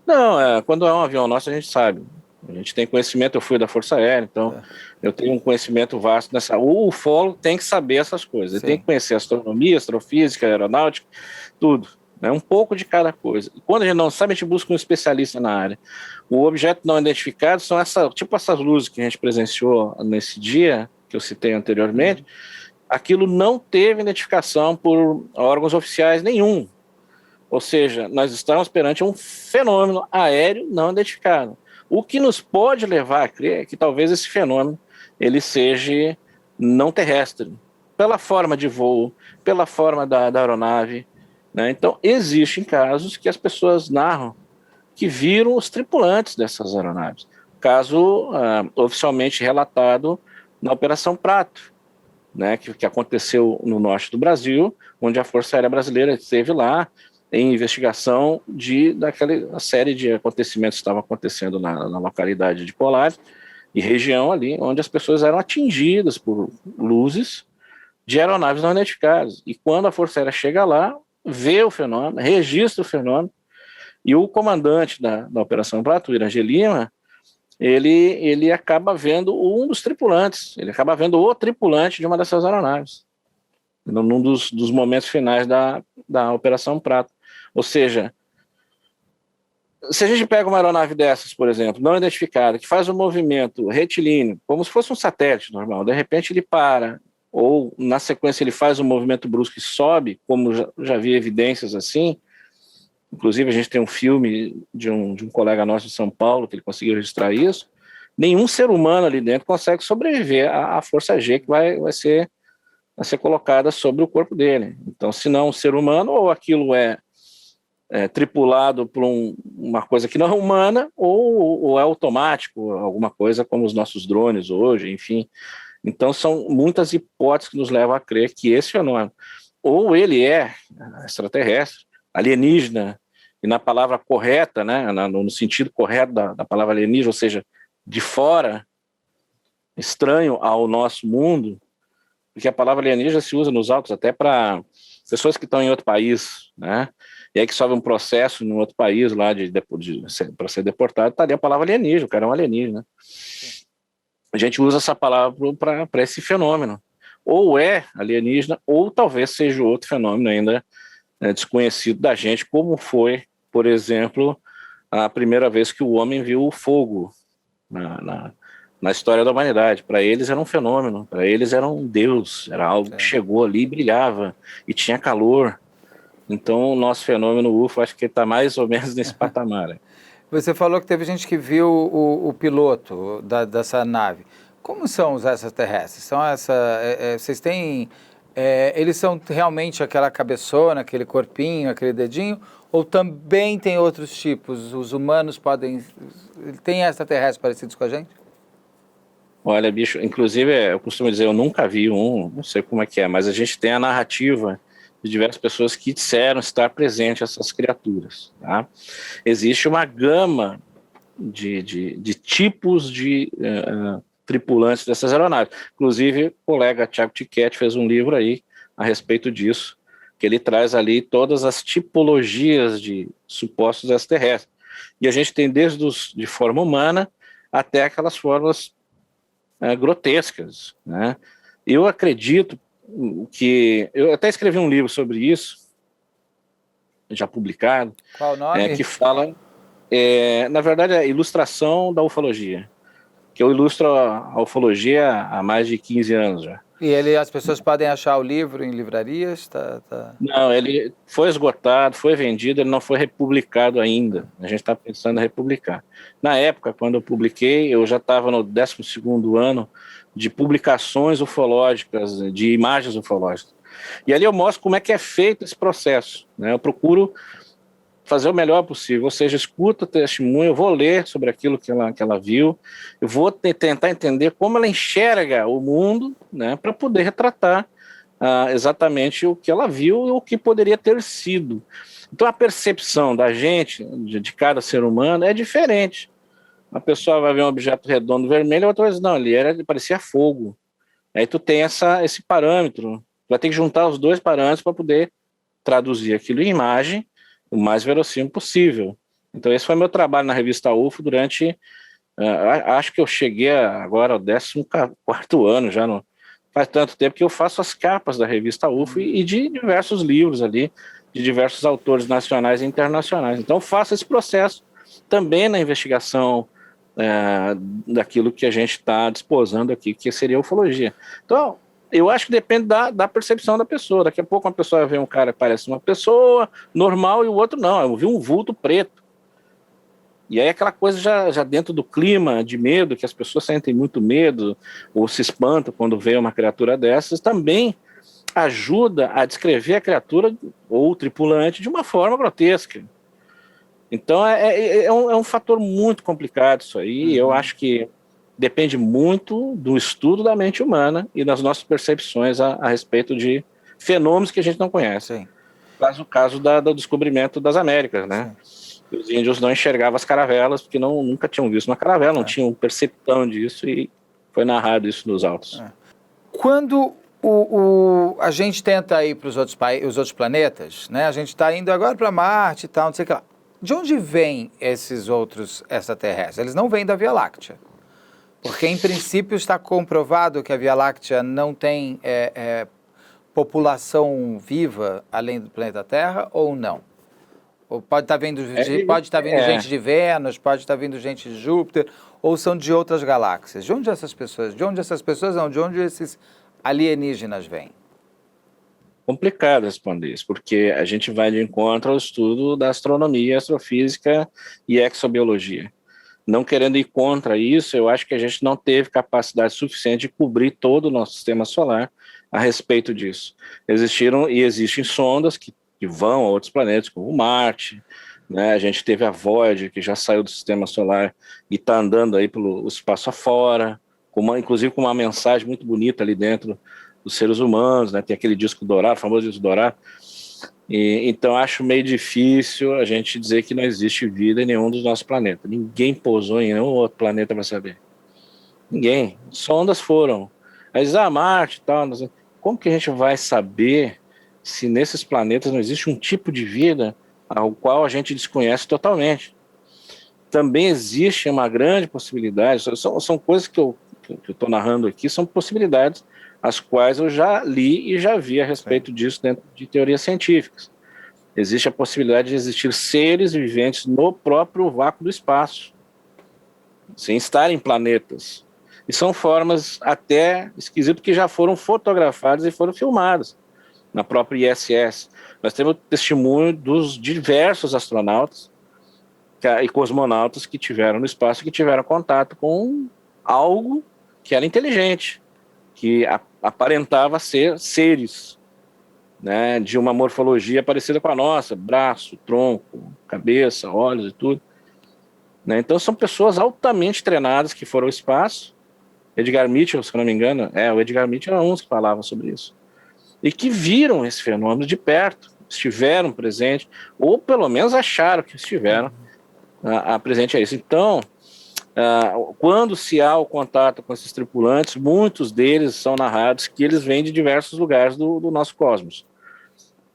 Speaker 3: Não, quando é um avião nosso a gente sabe. A gente tem conhecimento, eu fui da Força Aérea, então eu tenho um conhecimento vasto nessa. O ufólogo tem que saber essas coisas, ele tem que conhecer astronomia, astrofísica, aeronáutica, tudo, né? Um pouco de cada coisa. E quando a gente não sabe, a gente busca um especialista na área. O objeto não identificado são essas luzes que a gente presenciou nesse dia, que eu citei anteriormente. Aquilo não teve identificação por órgãos oficiais nenhum. Ou seja, nós estamos perante um fenômeno aéreo não identificado. O que nos pode levar a crer que talvez esse fenômeno ele seja não terrestre, pela forma de voo, pela forma da aeronave, né? Então, existem casos que as pessoas narram que viram os tripulantes dessas aeronaves. Caso oficialmente relatado na Operação Prato, né, que aconteceu no norte do Brasil, onde a Força Aérea Brasileira esteve lá em investigação daquela série de acontecimentos que estavam acontecendo na localidade de Polares e região ali, onde as pessoas eram atingidas por luzes de aeronaves não identificadas. E quando a Força Aérea chega lá, vê o fenômeno, registra o fenômeno, e o comandante da Operação Prato, Irangê Lima, ele acaba vendo um dos tripulantes, ele acaba vendo o tripulante de uma dessas aeronaves, num dos momentos finais da Operação Prato. Ou seja, se a gente pega uma aeronave dessas, por exemplo, não identificada, que faz um movimento retilíneo, como se fosse um satélite normal, de repente ele para, ou na sequência ele faz um movimento brusco e sobe, como já vi evidências assim. Inclusive a gente tem um filme de um colega nosso de São Paulo, que ele conseguiu registrar isso. Nenhum ser humano ali dentro consegue sobreviver à força G que vai ser colocada sobre o corpo dele. Então, se não um ser humano, ou aquilo é tripulado por uma coisa que não é humana, ou é automático, alguma coisa como os nossos drones hoje, enfim. Então são muitas hipóteses que nos levam a crer que esse fenômeno, ou ele é extraterrestre, alienígena, e na palavra correta, né, no sentido correto da palavra alienígena, ou seja, de fora, estranho ao nosso mundo, porque a palavra alienígena se usa nos autos até para pessoas que estão em outro país, né, e aí que sofre um processo em outro país lá para ser deportado, está ali a palavra alienígena, o cara é um alienígena. A gente usa essa palavra para esse fenômeno. Ou é alienígena, ou talvez seja outro fenômeno ainda desconhecido da gente, como foi, por exemplo, a primeira vez que o homem viu o fogo na história da humanidade. Para eles era um fenômeno, para eles era um deus, era algo que chegou ali e brilhava, e tinha calor. Então o nosso fenômeno UFO, acho que está mais ou menos nesse patamar.
Speaker 1: Você falou que teve gente que viu o piloto dessa nave. Como são os extraterrestres? Vocês têm... eles são realmente aquela cabeçona, aquele corpinho, aquele dedinho? Ou também tem outros tipos? Os humanos podem... Tem extraterrestres parecidos com a gente?
Speaker 3: Olha, bicho, inclusive eu costumo dizer, eu nunca vi não sei como é que é, mas a gente tem a narrativa de diversas pessoas que disseram estar presentes essas criaturas. Tá? Existe uma gama de tipos de tripulantes dessas aeronaves. Inclusive, o colega Tiago Tiquete fez um livro aí a respeito disso, que ele traz ali todas as tipologias de supostos extraterrestres. E a gente tem desde os de forma humana até aquelas formas grotescas. Né? Eu acredito que... Eu até escrevi um livro sobre isso, já publicado.
Speaker 1: Qual o nome?
Speaker 3: Que fala... na verdade, é a ilustração da ufologia, que eu ilustro a ufologia há mais de 15 anos já.
Speaker 1: E as pessoas podem achar o livro em livrarias?
Speaker 3: Não, ele foi esgotado, foi vendido, ele não foi republicado ainda. A gente está pensando em republicar. Na época, quando eu publiquei, eu já estava no 12º ano de publicações ufológicas, de imagens ufológicas. E ali eu mostro como é que é feito esse processo. Né? Eu procuro fazer o melhor possível, ou seja, escuta o testemunho, eu vou ler sobre aquilo que ela viu, eu vou tentar entender como ela enxerga o mundo, né, para poder retratar exatamente o que ela viu e o que poderia ter sido. Então a percepção da gente, de cada ser humano, é diferente. Uma pessoa vai ver um objeto redondo vermelho, a outra vez não, ele parecia fogo. Aí tu tem esse parâmetro, vai ter que juntar os dois parâmetros para poder traduzir aquilo em imagem o mais verossímil possível. Então esse foi meu trabalho na revista UFO durante, acho que eu cheguei agora ao 14º ano, já não faz tanto tempo que eu faço as capas da revista UFO e de diversos livros ali, de diversos autores nacionais e internacionais. Então eu faço esse processo também na investigação daquilo que a gente está disposando aqui, que seria a ufologia. Então, eu acho que depende da percepção da pessoa. Daqui a pouco uma pessoa vê um cara que parece uma pessoa normal e o outro não. Eu vi um vulto preto. E aí aquela coisa já dentro do clima de medo, que as pessoas sentem muito medo ou se espantam quando vê uma criatura dessas, também ajuda a descrever a criatura ou o tripulante de uma forma grotesca. Então é um fator muito complicado isso aí. Eu acho que depende muito do estudo da mente humana e das nossas percepções a respeito de fenômenos que a gente não conhece.
Speaker 1: Sim.
Speaker 3: O caso do descobrimento das Américas, né? Os índios não enxergavam as caravelas porque nunca tinham visto uma caravela, não tinham percepção disso e foi narrado isso nos autos.
Speaker 1: Quando a gente tenta ir para os outros planetas, né? A gente está indo agora para Marte e tal, não sei o que lá. De onde vêm esses outros extraterrestres? Eles não vêm da Via Láctea. Porque, em princípio, está comprovado que a Via Láctea não tem população viva além do planeta Terra, ou não? Ou pode estar vindo, gente de Vênus, pode estar vindo gente de Júpiter, ou são de outras galáxias? De onde essas pessoas esses alienígenas vêm?
Speaker 3: Complicado responder isso, porque a gente vai de encontro ao estudo da astronomia, astrofísica e exobiologia. Não querendo ir contra isso, eu acho que a gente não teve capacidade suficiente de cobrir todo o nosso sistema solar a respeito disso. Existem sondas que que vão a outros planetas, como Marte, né? A gente teve a Voyager, que já saiu do sistema solar e está andando aí pelo espaço afora, inclusive com uma mensagem muito bonita ali dentro dos seres humanos, né? Tem aquele disco dourado, o famoso disco dourado. Então acho meio difícil a gente dizer que não existe vida em nenhum dos nossos planetas. Ninguém pousou em nenhum outro planeta para saber. Ninguém. Sondas foram. Mas Marte e tal, como que a gente vai saber se nesses planetas não existe um tipo de vida ao qual a gente desconhece totalmente? Também existe uma grande possibilidade, são coisas que eu estou narrando aqui, são possibilidades as quais eu já li e já vi a respeito disso dentro de teorias científicas. Existe a possibilidade de existir seres viventes no próprio vácuo do espaço, sem estar em planetas. E são formas até esquisitas que já foram fotografadas e foram filmadas na própria ISS. Nós temos testemunho dos diversos astronautas e cosmonautas que tiveram no espaço, que tiveram contato com algo que era inteligente, que aparentava ser seres, né, de uma morfologia parecida com a nossa, braço, tronco, cabeça, olhos e tudo. Né? Então são pessoas altamente treinadas que foram ao espaço. Edgar Mitchell, se eu não me engano, o Edgar Mitchell era um que falava sobre isso, e que viram esse fenômeno de perto, estiveram presentes, ou pelo menos acharam que estiveram presente a isso. Então, quando se há o contato com esses tripulantes, muitos deles são narrados que eles vêm de diversos lugares do nosso cosmos,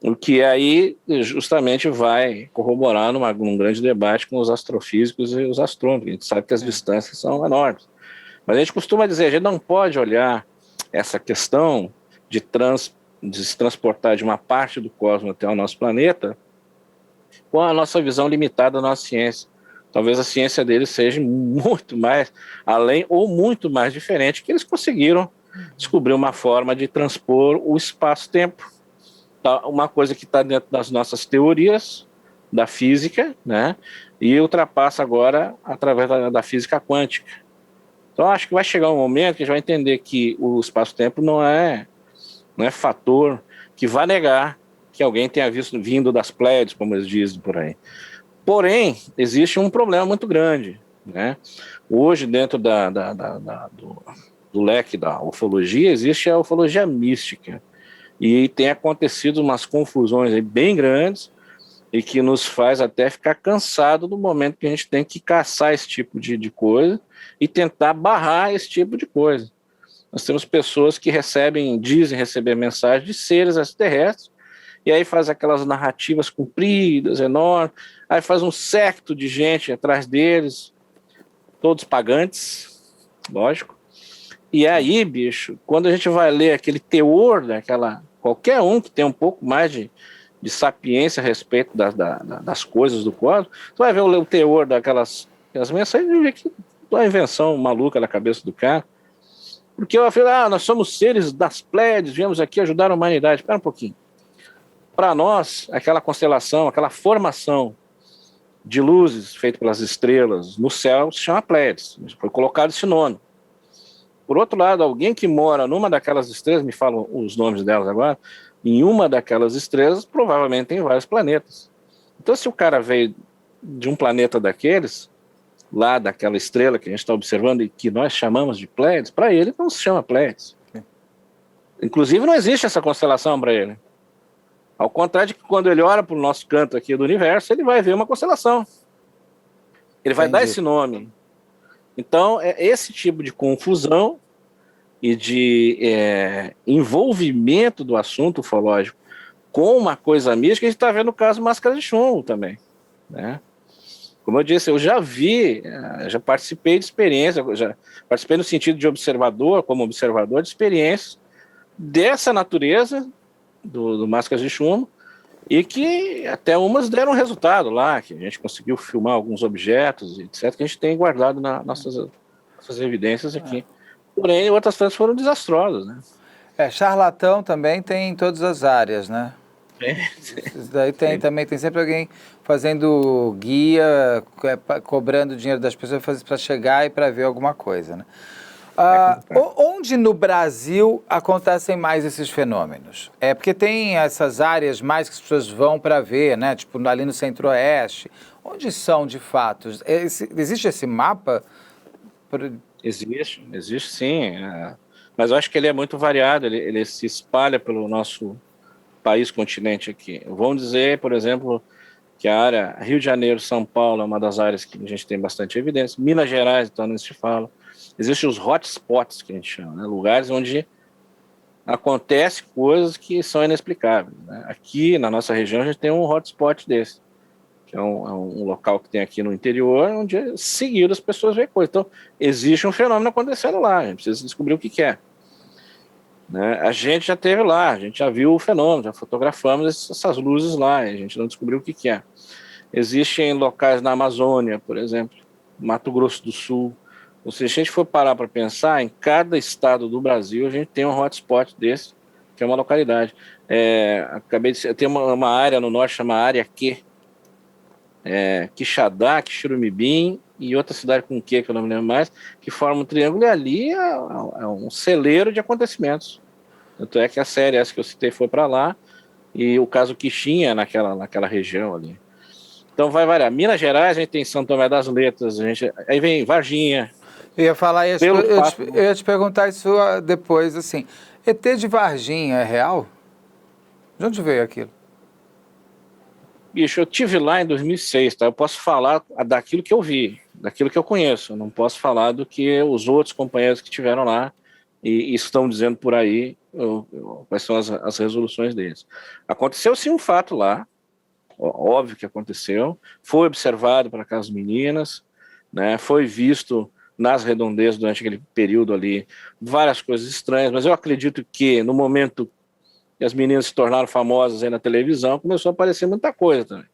Speaker 3: o que aí justamente vai corroborar num grande debate com os astrofísicos e os astrônomos. A gente sabe que as distâncias são enormes, mas a gente costuma dizer, a gente não pode olhar essa questão de se transportar de uma parte do cosmos até o nosso planeta com a nossa visão limitada da nossa ciência. Talvez a ciência deles seja muito mais além ou muito mais diferente, que eles conseguiram descobrir uma forma de transpor o espaço-tempo. Uma coisa que está dentro das nossas teorias da física, né? E ultrapassa agora através da física quântica. Então acho que vai chegar um momento que a gente vai entender que o espaço-tempo não é fator que vai negar que alguém tenha vindo das Pleiades, como eles dizem por aí. Porém, existe um problema muito grande, né? Hoje, dentro do leque da ufologia, existe a ufologia mística. E tem acontecido umas confusões aí bem grandes e que nos faz até ficar cansado do momento que a gente tem que caçar esse tipo de coisa e tentar barrar esse tipo de coisa. Nós temos pessoas que dizem receber mensagens de seres extraterrestres, e aí faz aquelas narrativas compridas, enormes, aí faz um séquito de gente atrás deles, todos pagantes, lógico. E aí, bicho, quando a gente vai ler aquele teor qualquer um que tem um pouco mais de sapiência a respeito das coisas do cosmos, tu vai ver o teor daquelas mensagens e ver que é uma invenção maluca na cabeça do cara. Porque eu falo, nós somos seres das Pleiades, viemos aqui ajudar a humanidade. Espera um pouquinho. Para nós, aquela constelação, aquela formação de luzes feita pelas estrelas no céu se chama Pleiades. Foi colocado esse nome. Por outro lado, alguém que mora numa daquelas estrelas, me falam os nomes delas agora, em uma daquelas estrelas, provavelmente tem vários planetas. Então, se o cara veio de um planeta daqueles, lá daquela estrela que a gente está observando e que nós chamamos de Pleiades, para ele não se chama Pleiades. Inclusive, não existe essa constelação para ele. Ao contrário de que quando ele olha para o nosso canto aqui do universo, ele vai ver uma constelação. Ele vai dar esse nome. Então, é esse tipo de confusão e de envolvimento do assunto ufológico com uma coisa mística, a gente está vendo no caso Máscara de Chumbo também, né? Como eu disse, eu já participei de experiência, já participei no sentido de observador, como observador de experiências dessa natureza, do Máscaras de Chumbo, e que até umas deram resultado lá, que a gente conseguiu filmar alguns objetos, etc., que a gente tem guardado nas nossas evidências aqui. Porém, outras tantas foram desastrosas, né?
Speaker 1: Charlatão também tem em todas as áreas, né? Isso daí também tem sempre alguém fazendo guia, cobrando dinheiro das pessoas para chegar e para ver alguma coisa, né? Onde no Brasil acontecem mais esses fenômenos? Porque tem essas áreas mais que as pessoas vão para ver, né? Tipo ali no Centro-Oeste. Onde são de fato? Existe esse mapa?
Speaker 3: Existe sim. Mas eu acho que ele é muito variado, ele se espalha pelo nosso país, continente aqui. Vamos dizer, por exemplo, que a área Rio de Janeiro, São Paulo é uma das áreas que a gente tem bastante evidência. Minas Gerais, então, não se fala. Existem os hotspots, que a gente chama, né? Lugares onde acontecem coisas que são inexplicáveis, né? Aqui, na nossa região, a gente tem um hotspot desse, que é um local que tem aqui no interior, onde seguido as pessoas veem coisas. Então, existe um fenômeno acontecendo lá, a gente precisa descobrir o que é. Né? A gente já esteve lá, a gente já viu o fenômeno, já fotografamos essas luzes lá, e a gente não descobriu o que é. Existem locais na Amazônia, por exemplo, Mato Grosso do Sul. Ou seja, se a gente for parar para pensar, em cada estado do Brasil a gente tem um hotspot desse, que é uma localidade. Tem uma área no norte chamada Área Q, Quixadá, Quixirumibim e outra cidade com Q, que eu não me lembro mais, que forma um triângulo, e ali é um celeiro de acontecimentos. Tanto é que a série essa que eu citei foi para lá, e o caso Quixinha naquela região ali. Então vai variar. Minas Gerais, a gente tem São Tomé das Letras, aí vem Varginha.
Speaker 1: Eu ia falar isso, eu ia te perguntar isso depois, assim. ET de Varginha é real? De onde veio aquilo?
Speaker 3: Bicho, eu tive lá em 2006, tá? Eu posso falar daquilo que eu vi, daquilo que eu conheço. Eu não posso falar do que os outros companheiros que tiveram lá e estão dizendo por aí quais são as resoluções deles. Aconteceu sim um fato lá, óbvio que aconteceu, foi observado para aquelas meninas, né? Foi visto nas redondezas durante aquele período ali várias coisas estranhas, mas eu acredito que no momento que as meninas se tornaram famosas aí na televisão, começou a aparecer muita coisa também.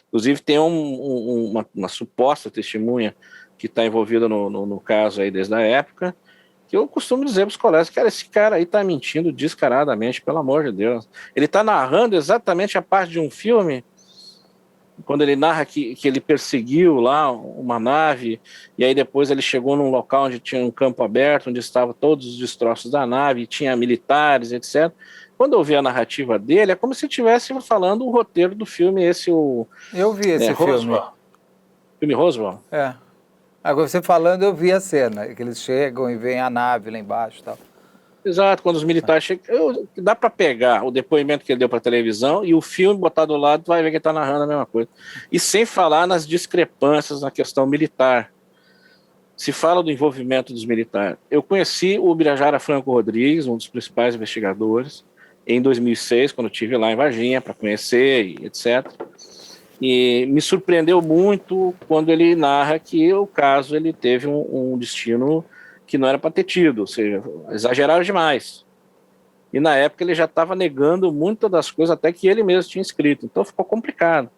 Speaker 3: Inclusive tem uma suposta testemunha que está envolvida no caso aí desde a época, que eu costumo dizer para os colegas, cara, esse cara aí está mentindo descaradamente, pelo amor de Deus. Ele está narrando exatamente a parte de um filme, quando ele narra que ele perseguiu lá uma nave, e aí depois ele chegou num local onde tinha um campo aberto, onde estavam todos os destroços da nave, tinha militares, etc. Quando eu vi a narrativa dele, é como se estivesse falando o roteiro do filme,
Speaker 1: Eu vi esse filme.
Speaker 3: Roswell. Filme Roswell?
Speaker 1: Agora você falando, eu vi a cena, que eles chegam e veem a nave lá embaixo e tal.
Speaker 3: Exato, quando os militares chegam, dá para pegar o depoimento que ele deu para a televisão e o filme botar do lado, tu vai ver que ele está narrando a mesma coisa. E sem falar nas discrepâncias na questão militar. Se fala do envolvimento dos militares. Eu conheci o Birajara Franco Rodrigues, um dos principais investigadores, em 2006, quando eu estive lá em Varginha para conhecer e etc. E me surpreendeu muito quando ele narra que o caso ele teve um destino que não era para ter tido, ou seja, exageraram demais. E na época ele já estava negando muitas das coisas até que ele mesmo tinha escrito, então ficou complicado.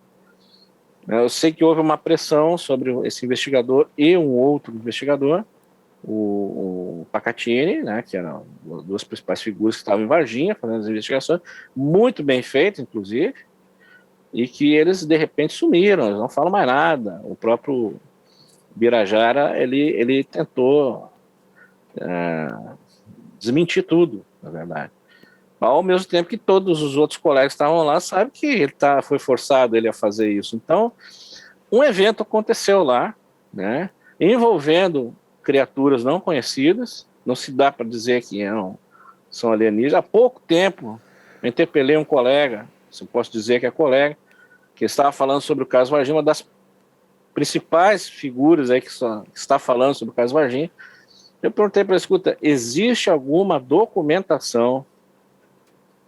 Speaker 3: Eu sei que houve uma pressão sobre esse investigador e um outro investigador, o Pacatini, né, que eram duas principais figuras que estavam em Varginha fazendo as investigações, muito bem feito, inclusive, e que eles de repente sumiram, eles não falam mais nada. O próprio Birajara, ele tentou desmentir tudo, na verdade. Ao mesmo tempo que todos os outros colegas que estavam lá sabem que ele foi forçado ele a fazer isso. Então, um evento aconteceu lá, né, envolvendo criaturas não conhecidas, não se dá para dizer que são alienígenas. Há pouco tempo, eu interpelei um colega, se eu posso dizer que é colega, que estava falando sobre o caso Varginha, uma das principais figuras aí que está falando sobre o caso Varginha. Eu perguntei para ele, escuta, existe alguma documentação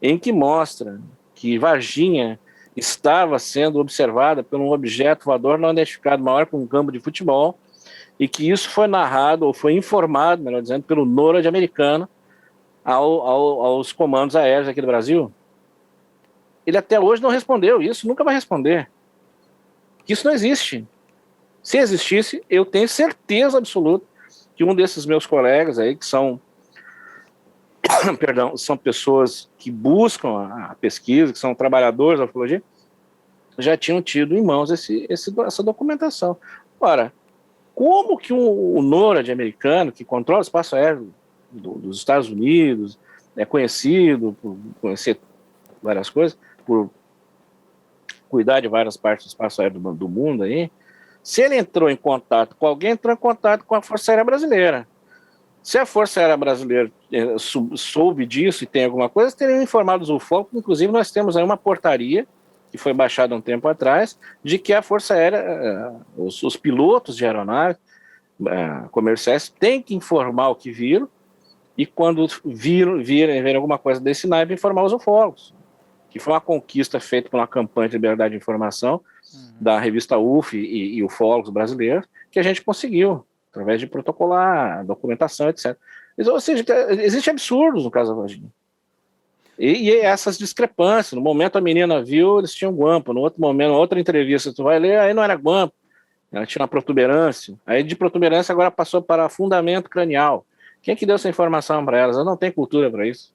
Speaker 3: em que mostra que Varginha estava sendo observada por um objeto voador não identificado maior que um campo de futebol e que isso foi narrado, ou foi informado, melhor dizendo, pelo NORAD americano aos comandos aéreos aqui do Brasil? Ele até hoje não respondeu isso, nunca vai responder. Isso não existe. Se existisse, eu tenho certeza absoluta que um desses meus colegas aí, que são são pessoas que buscam a pesquisa, que são trabalhadores da ufologia, já tinham tido em mãos essa documentação. Ora, como que o NORAD americano, que controla o espaço aéreo dos Estados Unidos, é conhecido por conhecer várias coisas, por cuidar de várias partes do espaço aéreo do mundo aí, se ele entrou em contato com alguém, entrou em contato com a Força Aérea Brasileira. Se a Força Aérea Brasileira soube disso e tem alguma coisa, teriam informado os ufólogos. Inclusive, nós temos aí uma portaria, que foi baixada um tempo atrás, de que a Força Aérea, os pilotos de aeronaves comerciais têm que informar o que viram, e quando virem alguma coisa desse naipe, informar os ufólogos, que foi uma conquista feita por uma campanha de liberdade de informação da revista UF e ufólogos brasileiros, que a gente conseguiu, através de protocolar, documentação, etc. Ou seja, existem absurdos no caso da Varginha. E essas discrepâncias, no momento a menina viu, eles tinham guampa, no outro momento, outra entrevista, tu vai ler, aí não era guampa, ela tinha uma protuberância, aí de protuberância agora passou para fundamento cranial. Quem que deu essa informação para elas? Elas não têm cultura para isso.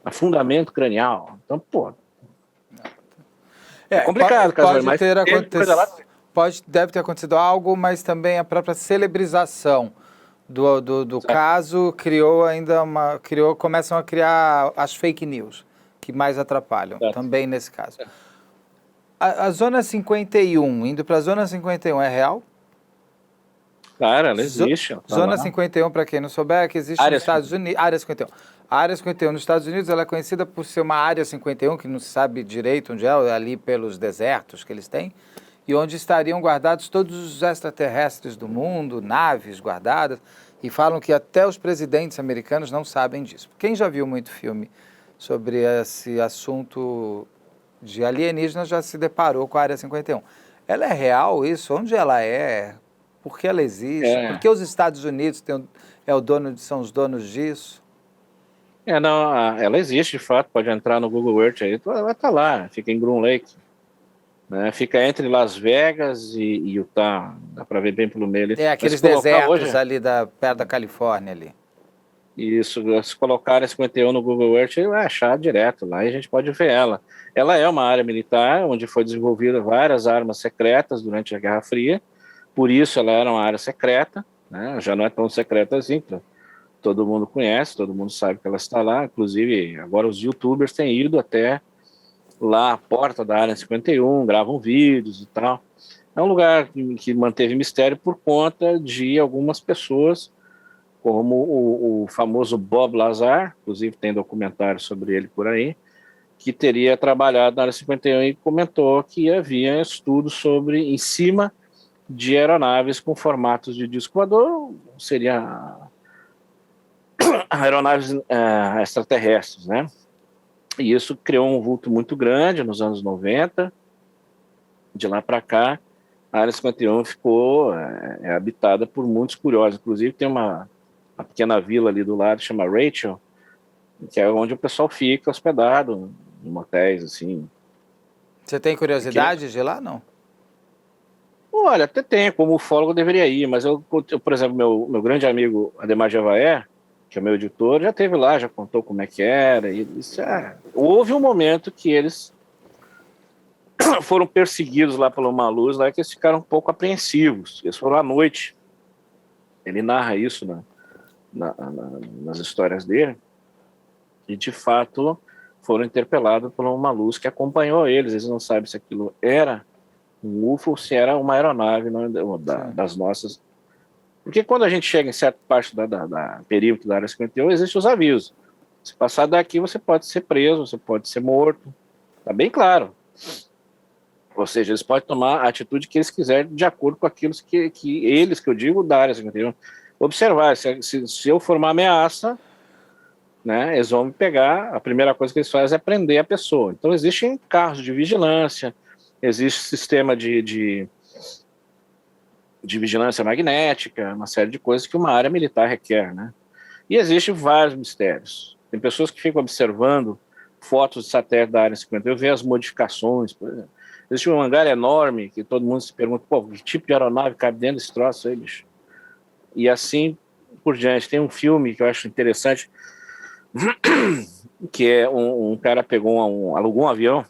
Speaker 3: Afundamento cranial. Então, pô. É complicado,
Speaker 1: deve ter acontecido algo, mas também a própria celebrização do caso começam a criar as fake news, que mais atrapalham, também nesse caso. A Zona 51, indo para a Zona 51, é real?
Speaker 3: Claro, ela existe.
Speaker 1: Zona 51, para quem não souber, que existe nos Estados Unidos. Área 51. A Área 51 nos Estados Unidos, ela é conhecida por ser uma Área 51, que não se sabe direito onde é ali pelos desertos que eles têm, e onde estariam guardados todos os extraterrestres do mundo, naves guardadas, e falam que até os presidentes americanos não sabem disso. Quem já viu muito filme sobre esse assunto de alienígenas já se deparou com a Área 51. Ela é real isso? Onde ela é? Por que ela existe? Por que os Estados Unidos são os donos disso?
Speaker 3: Não, ela existe de fato, pode entrar no Google Earth aí, ela está lá, fica em Groom Lake, né? Fica entre Las Vegas e Utah, dá para ver bem pelo meio.
Speaker 1: Aqueles desertos ali perto da Califórnia ali.
Speaker 3: Isso, se colocar a 51 no Google Earth, ele vai achar direto lá e a gente pode ver ela. Ela é uma área militar, onde foi desenvolvida várias armas secretas durante a Guerra Fria, por isso ela era uma área secreta, né? Já não é tão secreta assim, todo mundo conhece, todo mundo sabe que ela está lá, inclusive agora os youtubers têm ido até lá à porta da área 51, gravam vídeos e tal. É um lugar que manteve mistério por conta de algumas pessoas, como o famoso Bob Lazar, inclusive tem documentário sobre ele por aí, que teria trabalhado na área 51 e comentou que havia estudos em cima de aeronaves com formatos de disco voador, seria aeronaves extraterrestres, né? E isso criou um vulto muito grande nos anos 90. De lá para cá, a área 51 ficou habitada por muitos curiosos. Inclusive tem uma pequena vila ali do lado, chama Rachel, que é onde o pessoal fica hospedado, em motéis, assim.
Speaker 1: Você tem curiosidade de ir lá, não?
Speaker 3: Olha, até tem, como ufólogo eu deveria ir, mas eu por exemplo, meu grande amigo Ademar Javaé, que é meu editor, já esteve lá, já contou como é que era, e disse, houve um momento que eles foram perseguidos lá por uma luz, lá que eles ficaram um pouco apreensivos, eles foram à noite, ele narra isso nas histórias dele, e de fato foram interpelados por uma luz que acompanhou eles não sabem se aquilo era um UFO ou se era uma aeronave das nossas. Porque quando a gente chega em certa parte da perímetro da área 51, existem os avisos. Se passar daqui, você pode ser preso, você pode ser morto. Está bem claro. Ou seja, eles podem tomar a atitude que eles quiserem de acordo com aquilo que eu digo, da área 51. Observar, se eu for uma ameaça, né, eles vão me pegar, a primeira coisa que eles fazem é prender a pessoa. Então, existem carros de vigilância, existe sistema de vigilância magnética, uma série de coisas que uma área militar requer, né? E existem vários mistérios. Tem pessoas que ficam observando fotos de satélite da área 50, eu vejo as modificações, por exemplo. Existe um hangar enorme que todo mundo se pergunta, que tipo de aeronave cabe dentro desse troço aí, bicho? E assim por diante. Tem um filme que eu acho interessante, que é um cara alugou um avião,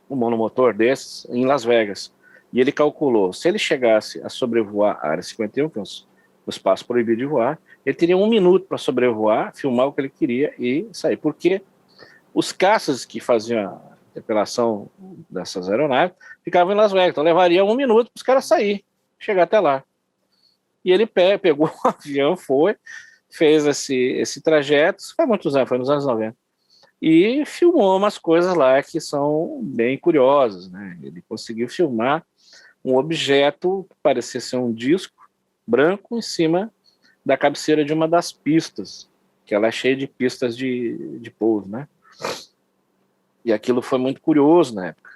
Speaker 3: um monomotor desses, em Las Vegas. E ele calculou, se ele chegasse a sobrevoar a área 51, que é o espaço proibido de voar, ele teria 1 minuto para sobrevoar, filmar o que ele queria e sair. Porque os caças que faziam a interpelação dessas aeronaves ficavam em Las Vegas, então levaria 1 minuto para os caras sair, chegar até lá. E ele pegou o avião, fez esse trajeto, faz muitos anos, foi nos anos 90, e filmou umas coisas lá que são bem curiosas, né? Ele conseguiu filmar um objeto que parecia ser um disco branco em cima da cabeceira de uma das pistas, que ela é cheia de pistas de pouso, né? E aquilo foi muito curioso na época.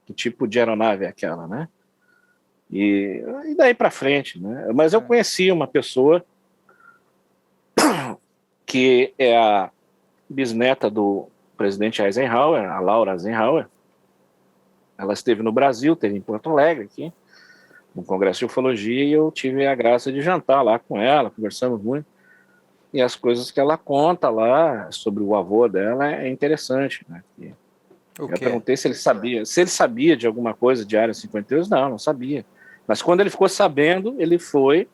Speaker 3: Que tipo de aeronave é aquela, né? E daí para frente, né? Mas eu conheci uma pessoa que é a bisneta do presidente Eisenhower, a Laura Eisenhower. Ela esteve no Brasil, esteve em Porto Alegre, aqui, no Congresso de Ufologia, e eu tive a graça de jantar lá com ela, conversamos muito, e as coisas que ela conta lá sobre o avô dela é interessante, né? Eu perguntei se ele sabia de alguma coisa de Área 52, não sabia. Mas quando ele ficou sabendo, ele foi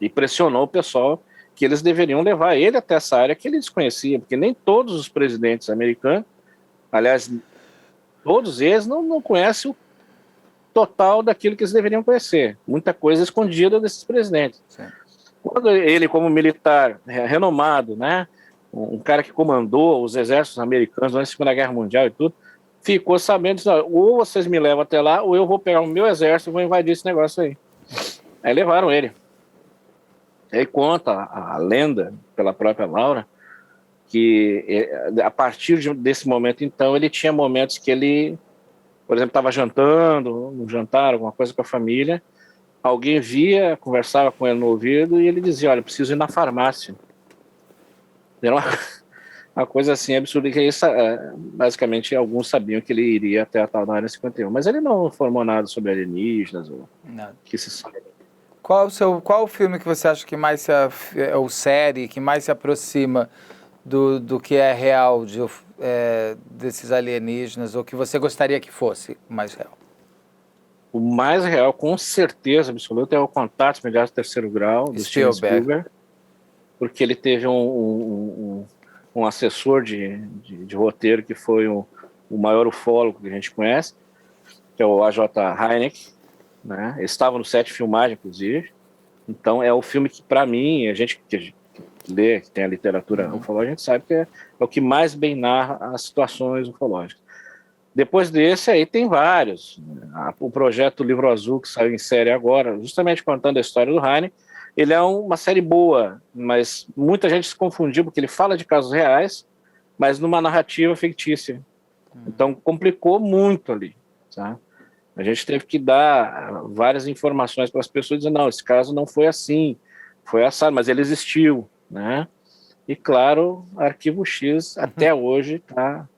Speaker 3: e pressionou o pessoal que eles deveriam levar ele até essa área que ele desconhecia, porque nem todos os presidentes americanos, aliás, todos eles não conhecem o total daquilo que eles deveriam conhecer. Muita coisa escondida desses presidentes. Sim. Quando ele, como militar renomado, né, um cara que comandou os exércitos americanos na Segunda Guerra Mundial e tudo, ficou sabendo, ou vocês me levam até lá, ou eu vou pegar o meu exército e vou invadir esse negócio aí. Aí levaram ele. Aí conta a lenda, pela própria Laura, que a partir desse momento, então, ele tinha momentos que ele, por exemplo, estava jantando, um jantar, alguma coisa com a família, alguém via, conversava com ele no ouvido e ele dizia, olha, preciso ir na farmácia. Era uma coisa assim absurda, que isso, basicamente alguns sabiam que ele iria até a tal da Área 51, mas ele não informou nada sobre alienígenas, ou nada que se sabe.
Speaker 1: Qual o filme que você acha que mais ou série que mais se aproxima do que é real desses alienígenas, ou que você gostaria que fosse mais real?
Speaker 3: O mais real, com certeza absoluta, é o Contatos Imediatos do Terceiro Grau, do Steven Spielberg, porque ele teve um assessor de roteiro que foi o maior ufólogo que a gente conhece, que é o A.J. Hynek, né? Ele estava no set de filmagem, inclusive. Então é o filme que, para mim, a gente que lê, que tem a literatura ufológica, a gente sabe que é o que mais bem narra as situações ufológicas. Depois desse aí tem vários. O projeto Livro Azul, que saiu em série agora, justamente contando a história do Hynek, ele é uma série boa, mas muita gente se confundiu, porque ele fala de casos reais, mas numa narrativa fictícia. Então complicou muito ali, tá? A gente teve que dar várias informações para as pessoas, dizendo, não, esse caso não foi assim, foi assado, mas ele existiu, né? E claro, Arquivo X até hoje está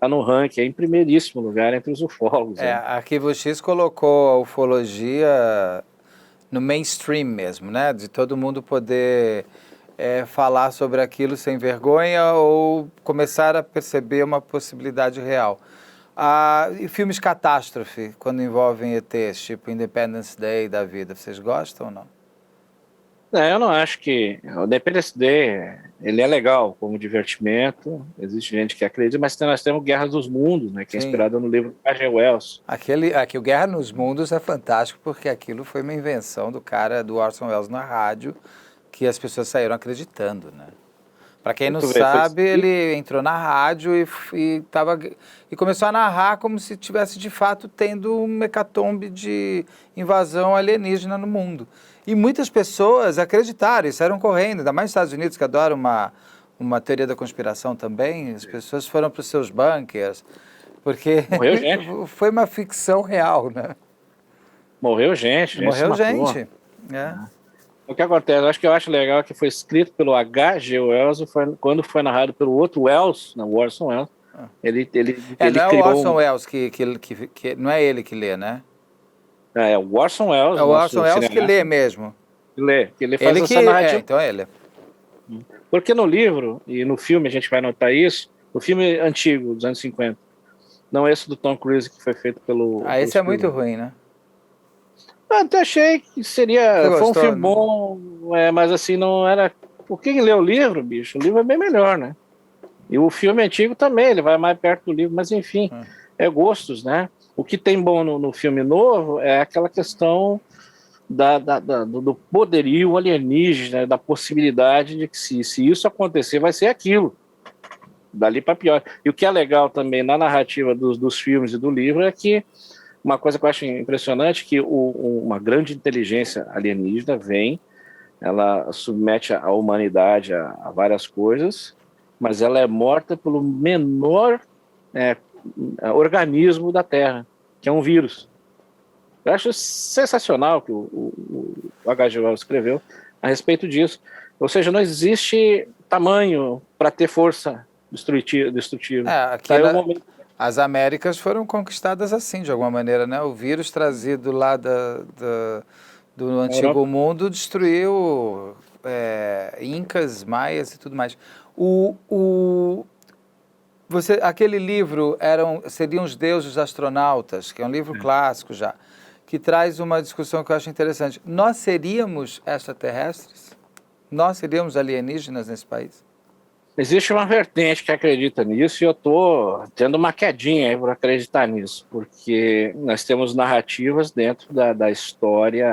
Speaker 3: no ranking, é em primeiríssimo lugar entre os ufólogos.
Speaker 1: Né? Arquivo X colocou a ufologia no mainstream mesmo, né? De todo mundo poder falar sobre aquilo sem vergonha ou começar a perceber uma possibilidade real. E filmes catástrofe, quando envolvem ETs, tipo Independence Day da vida, vocês gostam ou não?
Speaker 3: Eu não acho que... O Independence Day, ele é legal como divertimento, existe gente que acredita, mas nós temos Guerra dos Mundos, né, que é inspirado no livro do H.G. Wells.
Speaker 1: O Guerra nos Mundos é fantástico, porque aquilo foi uma invenção do cara, do Orson Welles na rádio, que as pessoas saíram acreditando, né? Para quem não sabe, ele entrou na rádio e começou a narrar como se tivesse de fato tendo um hecatombe de invasão alienígena no mundo. E muitas pessoas acreditaram e saíram correndo, ainda mais nos Estados Unidos, que adoram uma teoria da conspiração também. As pessoas foram para os seus bunkers, porque
Speaker 3: morreu gente.
Speaker 1: Foi uma ficção real, né?
Speaker 3: Morreu gente.
Speaker 1: Morreu gente.
Speaker 3: O que acontece, eu acho legal que foi escrito pelo H.G. Wells e quando foi narrado pelo outro Wells, o Orson Welles, ele
Speaker 1: não é o Orson Welles que não é ele que lê, né?
Speaker 3: É o Orson Welles.
Speaker 1: É o Orson Welles que lê mesmo.
Speaker 3: Que ele faz essa narrativa.
Speaker 1: Então é ele.
Speaker 3: Porque no livro e no filme a gente vai notar isso, no filme antigo, dos anos 50, Não esse do Tom Cruise que foi feito pelo...
Speaker 1: Esse é muito ruim, né?
Speaker 3: Eu até achei que seria... Foi um filme bom, mas assim, não era... Por quem lê o livro, bicho, o livro é bem melhor, né? E o filme antigo também, ele vai mais perto do livro, mas enfim, é gostos, né? O que tem bom no filme novo é aquela questão do poderio alienígena, da possibilidade de que se isso acontecer, vai ser aquilo. Dali para pior. E o que é legal também na narrativa dos filmes e do livro é que uma coisa que eu acho impressionante é que uma grande inteligência alienígena vem, ela submete a humanidade a várias coisas, mas ela é morta pelo menor organismo da Terra, que é um vírus. Eu acho sensacional que o H.G. Wells escreveu a respeito disso. Ou seja, não existe tamanho para ter força destrutiva.
Speaker 1: Aqui as Américas foram conquistadas assim, de alguma maneira, né? O vírus trazido lá do antigo mundo destruiu incas, maias e tudo mais. Aquele livro seriam os deuses astronautas, que é um livro clássico já, que traz uma discussão que eu acho interessante. Nós seríamos extraterrestres? Nós seríamos alienígenas nesse país?
Speaker 3: Existe uma vertente que acredita nisso e eu estou tendo uma quedinha aí por acreditar nisso, porque nós temos narrativas dentro da história,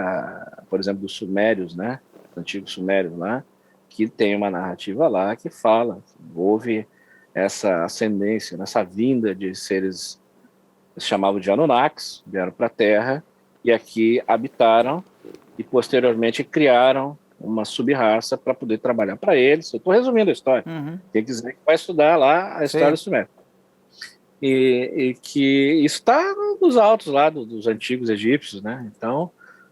Speaker 3: por exemplo, dos sumérios, né? Os antigos sumérios lá, que tem uma narrativa lá que fala que houve essa ascendência, essa vinda de seres que se chamavam de Anunnakis, vieram para a Terra e aqui habitaram e posteriormente criaram uma sub-raça para poder trabalhar para eles. Eu estou resumindo a história. Quem quiser vai estudar lá a história do Sumério. E que isso está nos autos lá dos antigos egípcios, né? Então,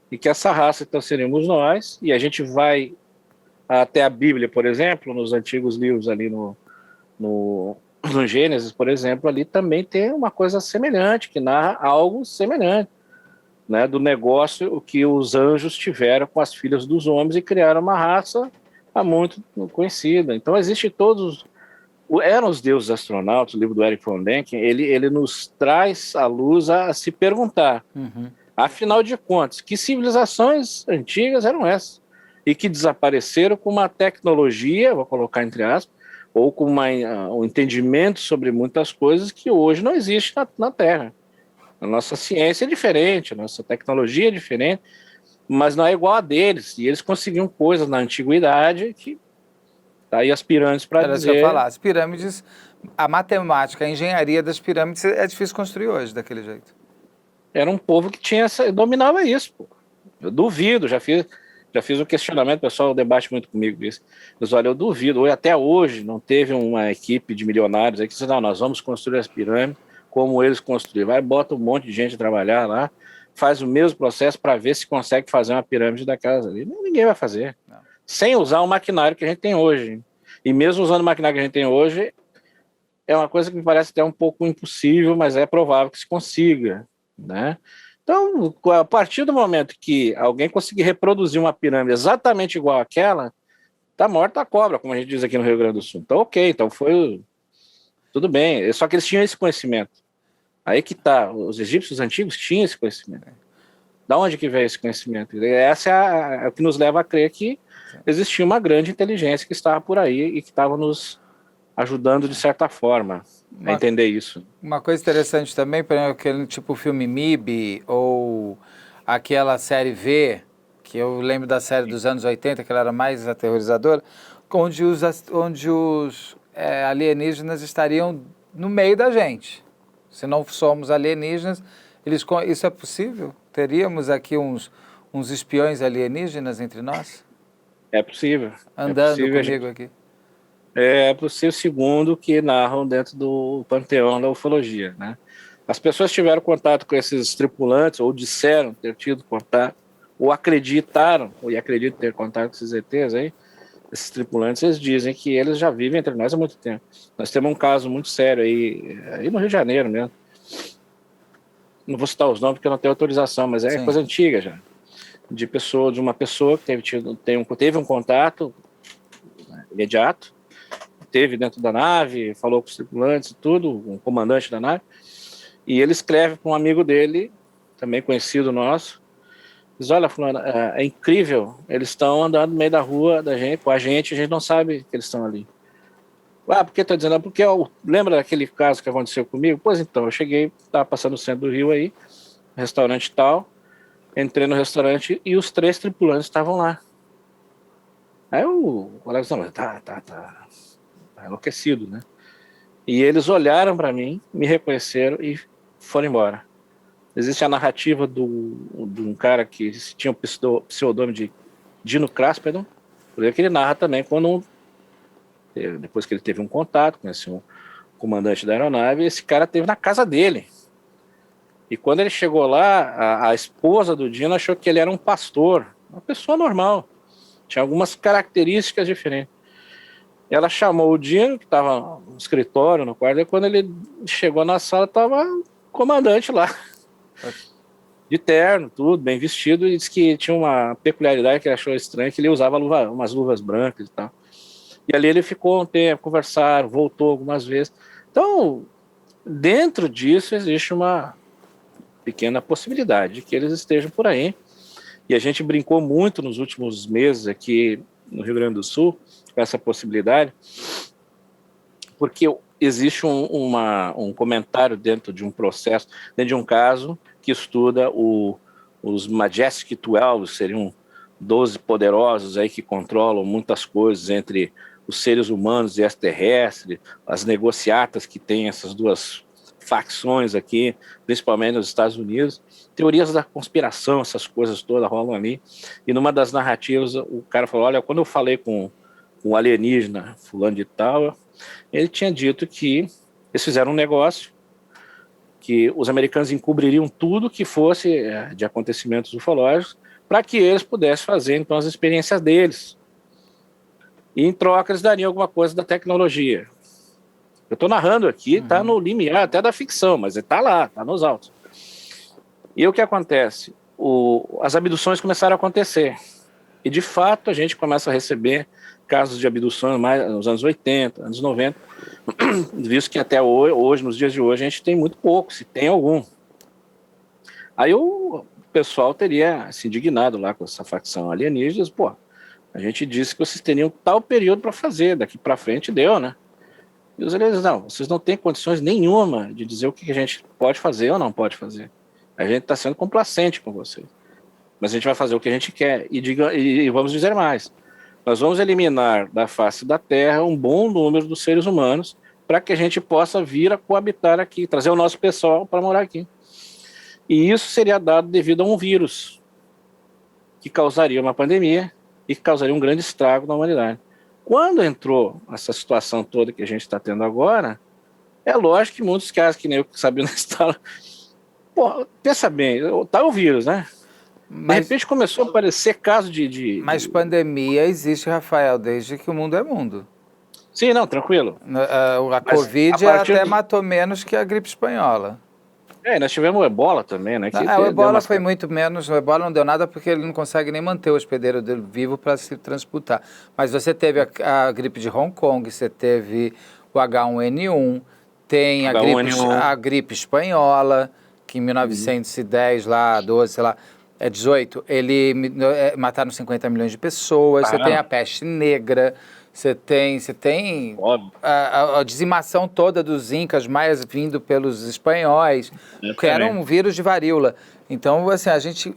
Speaker 3: e que essa raça então seríamos nós, e a gente vai até a Bíblia, por exemplo, nos antigos livros ali no Gênesis, por exemplo, ali também tem uma coisa semelhante, que narra algo semelhante, né, do negócio que os anjos tiveram com as filhas dos homens e criaram uma raça muito conhecida. Então existe eram os deuses astronautas, o livro do Eric von Däniken, ele nos traz à luz a se perguntar, afinal de contas, que civilizações antigas eram essas? E que desapareceram com uma tecnologia, vou colocar entre aspas, ou com um entendimento sobre muitas coisas que hoje não existe na Terra. A nossa ciência é diferente, a nossa tecnologia é diferente, mas não é igual a deles. E eles conseguiam coisas na antiguidade que tá aí as pirâmides para dizer...
Speaker 1: Era isso que eu ia falar. As pirâmides, a matemática, a engenharia das pirâmides é difícil construir hoje daquele jeito.
Speaker 3: Era um povo que dominava isso, pô. Eu duvido, já fiz um questionamento, o pessoal debate muito comigo disso. Mas olha, eu duvido, até hoje não teve uma equipe de milionários aí que disse, não, nós vamos construir as pirâmides como eles construíram. Vai, bota um monte de gente a trabalhar lá, faz o mesmo processo para ver se consegue fazer uma pirâmide daquelas ali. Ninguém vai fazer. Não. Sem usar o maquinário que a gente tem hoje. E mesmo usando o maquinário que a gente tem hoje, é uma coisa que me parece até um pouco impossível, mas é provável que se consiga, né? Então, a partir do momento que alguém conseguir reproduzir uma pirâmide exatamente igual àquela, tá morta a cobra, como a gente diz aqui no Rio Grande do Sul. Então, ok, então foi... Tudo bem, só que eles tinham esse conhecimento. Aí que tá, os egípcios antigos tinham esse conhecimento. Da onde que veio esse conhecimento? Essa é o que nos leva a crer que existia uma grande inteligência que estava por aí e que estava nos ajudando de certa forma a entender isso.
Speaker 1: Uma coisa interessante também, por exemplo, aquele tipo filme MIB ou aquela série V, que eu lembro da série dos anos 80, que ela era mais aterrorizadora, onde os alienígenas estariam no meio da gente. Se não somos alienígenas, isso é possível? Teríamos aqui uns espiões alienígenas entre nós?
Speaker 3: É possível.
Speaker 1: Andando comigo aqui.
Speaker 3: É possível, segundo o que narram dentro do panteão da ufologia, né? As pessoas tiveram contato com esses tripulantes, ou disseram ter tido contato, ou acreditaram, ou acreditam ter contato com esses ETs aí, esses tripulantes, eles dizem que eles já vivem entre nós há muito tempo. Nós temos um caso muito sério aí no Rio de Janeiro mesmo. Não vou citar os nomes porque eu não tenho autorização, mas é coisa antiga já. De uma pessoa que teve um contato imediato, teve dentro da nave, falou com os tripulantes e tudo, um comandante da nave, E ele escreve para um amigo dele, também conhecido nosso, diz, olha, fulano, é incrível, eles estão andando no meio da rua da gente, com a gente não sabe que eles estão ali. Ah, por que estou dizendo? Porque lembra daquele caso que aconteceu comigo? Pois então, eu cheguei, estava passando no centro do Rio aí, restaurante tal, entrei no restaurante e os 3 tripulantes estavam lá. Aí o colega disse, tá enlouquecido, né? E eles olharam para mim, me reconheceram e foram embora. Existe a narrativa de um cara que tinha o pseudônimo de Dino Kraspedon, porque ele narra também quando, depois que ele teve um contato, conheceu um comandante da aeronave, esse cara teve na casa dele. E quando ele chegou lá, a esposa do Dino achou que ele era um pastor, uma pessoa normal, tinha algumas características diferentes. Ela chamou o Dino, que estava no escritório, no quarto, e quando ele chegou na sala, estava o comandante lá, de terno, tudo, bem vestido, e disse que tinha uma peculiaridade que ele achou estranha, que ele usava umas luvas brancas e tal. E ali ele ficou um tempo, conversaram, voltou algumas vezes. Então, dentro disso existe uma pequena possibilidade de que eles estejam por aí. E a gente brincou muito nos últimos meses aqui no Rio Grande do Sul com essa possibilidade, porque existe um comentário dentro de um processo, dentro de um caso que estuda os Majestic 12, seriam 12 poderosos aí que controlam muitas coisas entre os seres humanos e extraterrestres, as negociatas que tem essas duas facções aqui, principalmente nos Estados Unidos, teorias da conspiração, essas coisas todas rolam ali. E numa das narrativas, o cara falou, olha, quando eu falei com um alienígena fulano de tal, ele tinha dito que eles fizeram um negócio, que os americanos encobririam tudo que fosse de acontecimentos ufológicos, para que eles pudessem fazer, então, as experiências deles. E, em troca, eles dariam alguma coisa da tecnologia. Eu estou narrando aqui, está no limiar até da ficção, mas está lá, está nos autos. E o que acontece? As abduções começaram a acontecer. E, de fato, a gente começa a receber casos de abduções mais nos anos 80, anos 90, visto que até hoje, nos dias de hoje, a gente tem muito pouco, se tem algum. Aí o pessoal teria se indignado lá com essa facção alienígena, pô, a gente disse que vocês teriam tal período para fazer, daqui para frente deu, né? E os alienígenas, não, vocês não têm condições nenhuma de dizer o que a gente pode fazer ou não pode fazer. A gente está sendo complacente com vocês. Mas a gente vai fazer o que a gente quer. E vamos dizer mais. Nós vamos eliminar da face da Terra um bom número dos seres humanos para que a gente possa vir a coabitar aqui, trazer o nosso pessoal para morar aqui. E isso seria dado devido a um vírus que causaria uma pandemia e que causaria um grande estrago na humanidade. Quando entrou essa situação toda que a gente está tendo agora, é lógico que muitos casos, que nem eu que sabia na história, pô, pensa bem, tá o vírus, né? De repente começou a aparecer caso
Speaker 1: Mas pandemia existe, Rafael, desde que o mundo é mundo.
Speaker 3: Sim, não, tranquilo.
Speaker 1: A Covid até matou menos que a gripe espanhola.
Speaker 3: Nós tivemos o ebola também, né?
Speaker 1: O ebola foi muito menos, o ebola não deu nada porque ele não consegue nem manter o hospedeiro dele vivo para se transputar. Mas você teve a gripe de Hong Kong, você teve o H1N1, tem a gripe espanhola, que em 1910, lá, 12, sei lá, 18, mataram 50 milhões de pessoas, você tem a peste negra, você tem a dizimação toda dos incas, maias vindo pelos espanhóis, que era um vírus de varíola. Então, assim, a gente,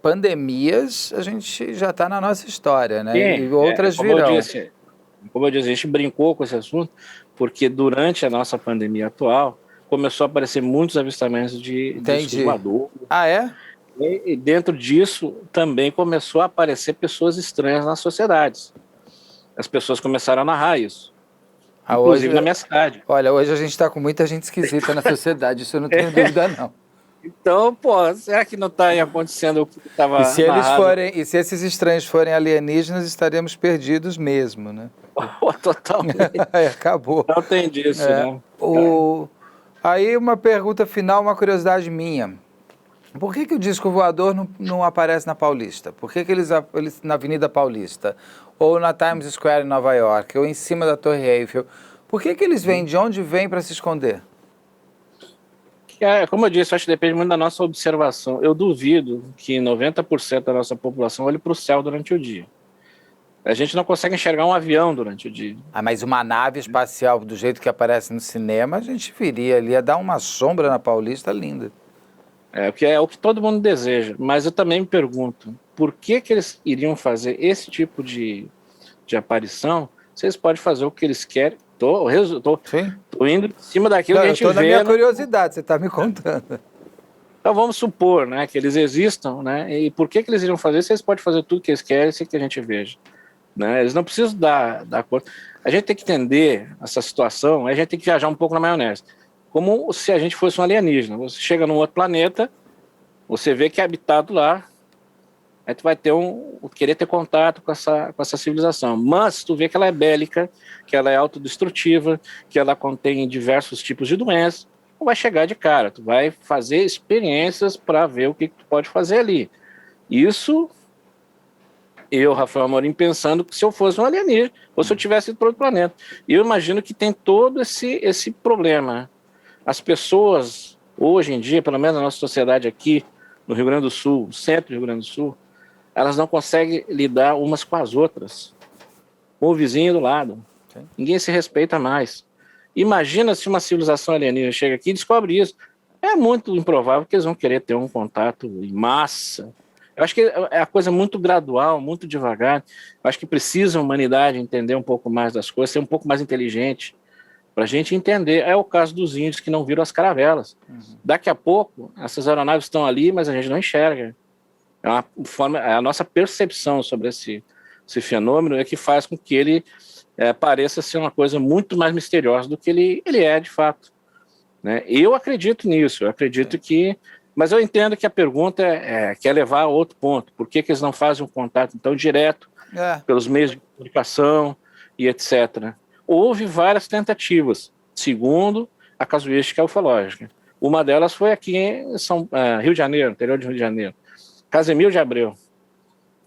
Speaker 1: pandemias, a gente já está na nossa história, né?
Speaker 3: Sim,
Speaker 1: e outras virão.
Speaker 3: Como eu disse, a gente brincou com esse assunto, porque durante a nossa pandemia atual, começou a aparecer muitos avistamentos de voador.
Speaker 1: Ah, é?
Speaker 3: E dentro disso, também começou a aparecer pessoas estranhas nas sociedades. As pessoas começaram a narrar isso. Inclusive hoje, na minha cidade.
Speaker 1: Olha, hoje a gente está com muita gente esquisita na sociedade, isso eu não tenho dúvida, não.
Speaker 3: Então, pô, será que não está acontecendo o que estava
Speaker 1: narrado? E se esses estranhos forem alienígenas, estaremos perdidos mesmo, né?
Speaker 3: Totalmente.
Speaker 1: Acabou.
Speaker 3: Não tem disso, né?
Speaker 1: Aí uma pergunta final, uma curiosidade minha. Por que o disco voador não aparece na Paulista? Por que eles na Avenida Paulista? Ou na Times Square em Nova York? Ou em cima da Torre Eiffel? Por que eles vêm? De onde vêm para se esconder?
Speaker 3: como eu disse, acho que depende muito da nossa observação. Eu duvido que 90% da nossa população olhe para o céu durante o dia. A gente não consegue enxergar um avião durante o dia.
Speaker 1: Mas uma nave espacial do jeito que aparece no cinema, a gente viria ali, ia dar uma sombra na Paulista linda.
Speaker 3: Porque é o que todo mundo deseja. Mas eu também me pergunto, por que eles iriam fazer esse tipo de aparição se eles podem fazer o que eles querem? Tô indo em cima daquilo que a gente vê.
Speaker 1: Eu estou na minha curiosidade, você está me contando.
Speaker 3: Então vamos supor, né, que eles existam, né? E por que eles iriam fazer se eles podem fazer tudo que eles querem sem que a gente veja? Né? Eles não precisam dar conta. A gente tem que entender essa situação, a gente tem que viajar um pouco na maionese. Como se a gente fosse um alienígena. Você chega num outro planeta, você vê que é habitado lá, aí tu vai querer ter contato com essa civilização. Mas tu vê que ela é bélica, que ela é autodestrutiva, que ela contém diversos tipos de doenças, tu vai chegar de cara, tu vai fazer experiências para ver o que tu pode fazer ali. Isso, eu, Rafael Amorim, pensando que se eu fosse um alienígena, ou se eu tivesse ido para outro planeta. E eu imagino que tem todo esse problema. As pessoas, hoje em dia, pelo menos na nossa sociedade aqui, no Rio Grande do Sul, no centro do Rio Grande do Sul, elas não conseguem lidar umas com as outras, com o vizinho do lado. Sim. Ninguém se respeita mais. Imagina se uma civilização alienígena chega aqui e descobre isso. É muito improvável que eles vão querer ter um contato em massa. Eu acho que é a coisa muito gradual, muito devagar. Eu acho que precisa a humanidade entender um pouco mais das coisas, ser um pouco mais inteligente, para a gente entender. É o caso dos índios que não viram as caravelas. Daqui a pouco, essas aeronaves estão ali, mas a gente não enxerga. A nossa percepção sobre esse fenômeno é que faz com que ele pareça ser uma coisa muito mais misteriosa do que ele é de fato. Né? Eu acredito nisso, eu acredito que... Mas eu entendo que a pergunta quer levar a outro ponto. Por que eles não fazem um contato tão direto pelos meios de comunicação e etc.? Houve várias tentativas, segundo a casuística ufológica. Uma delas foi aqui em Rio de Janeiro, interior de Rio de Janeiro. Casemiro de Abreu.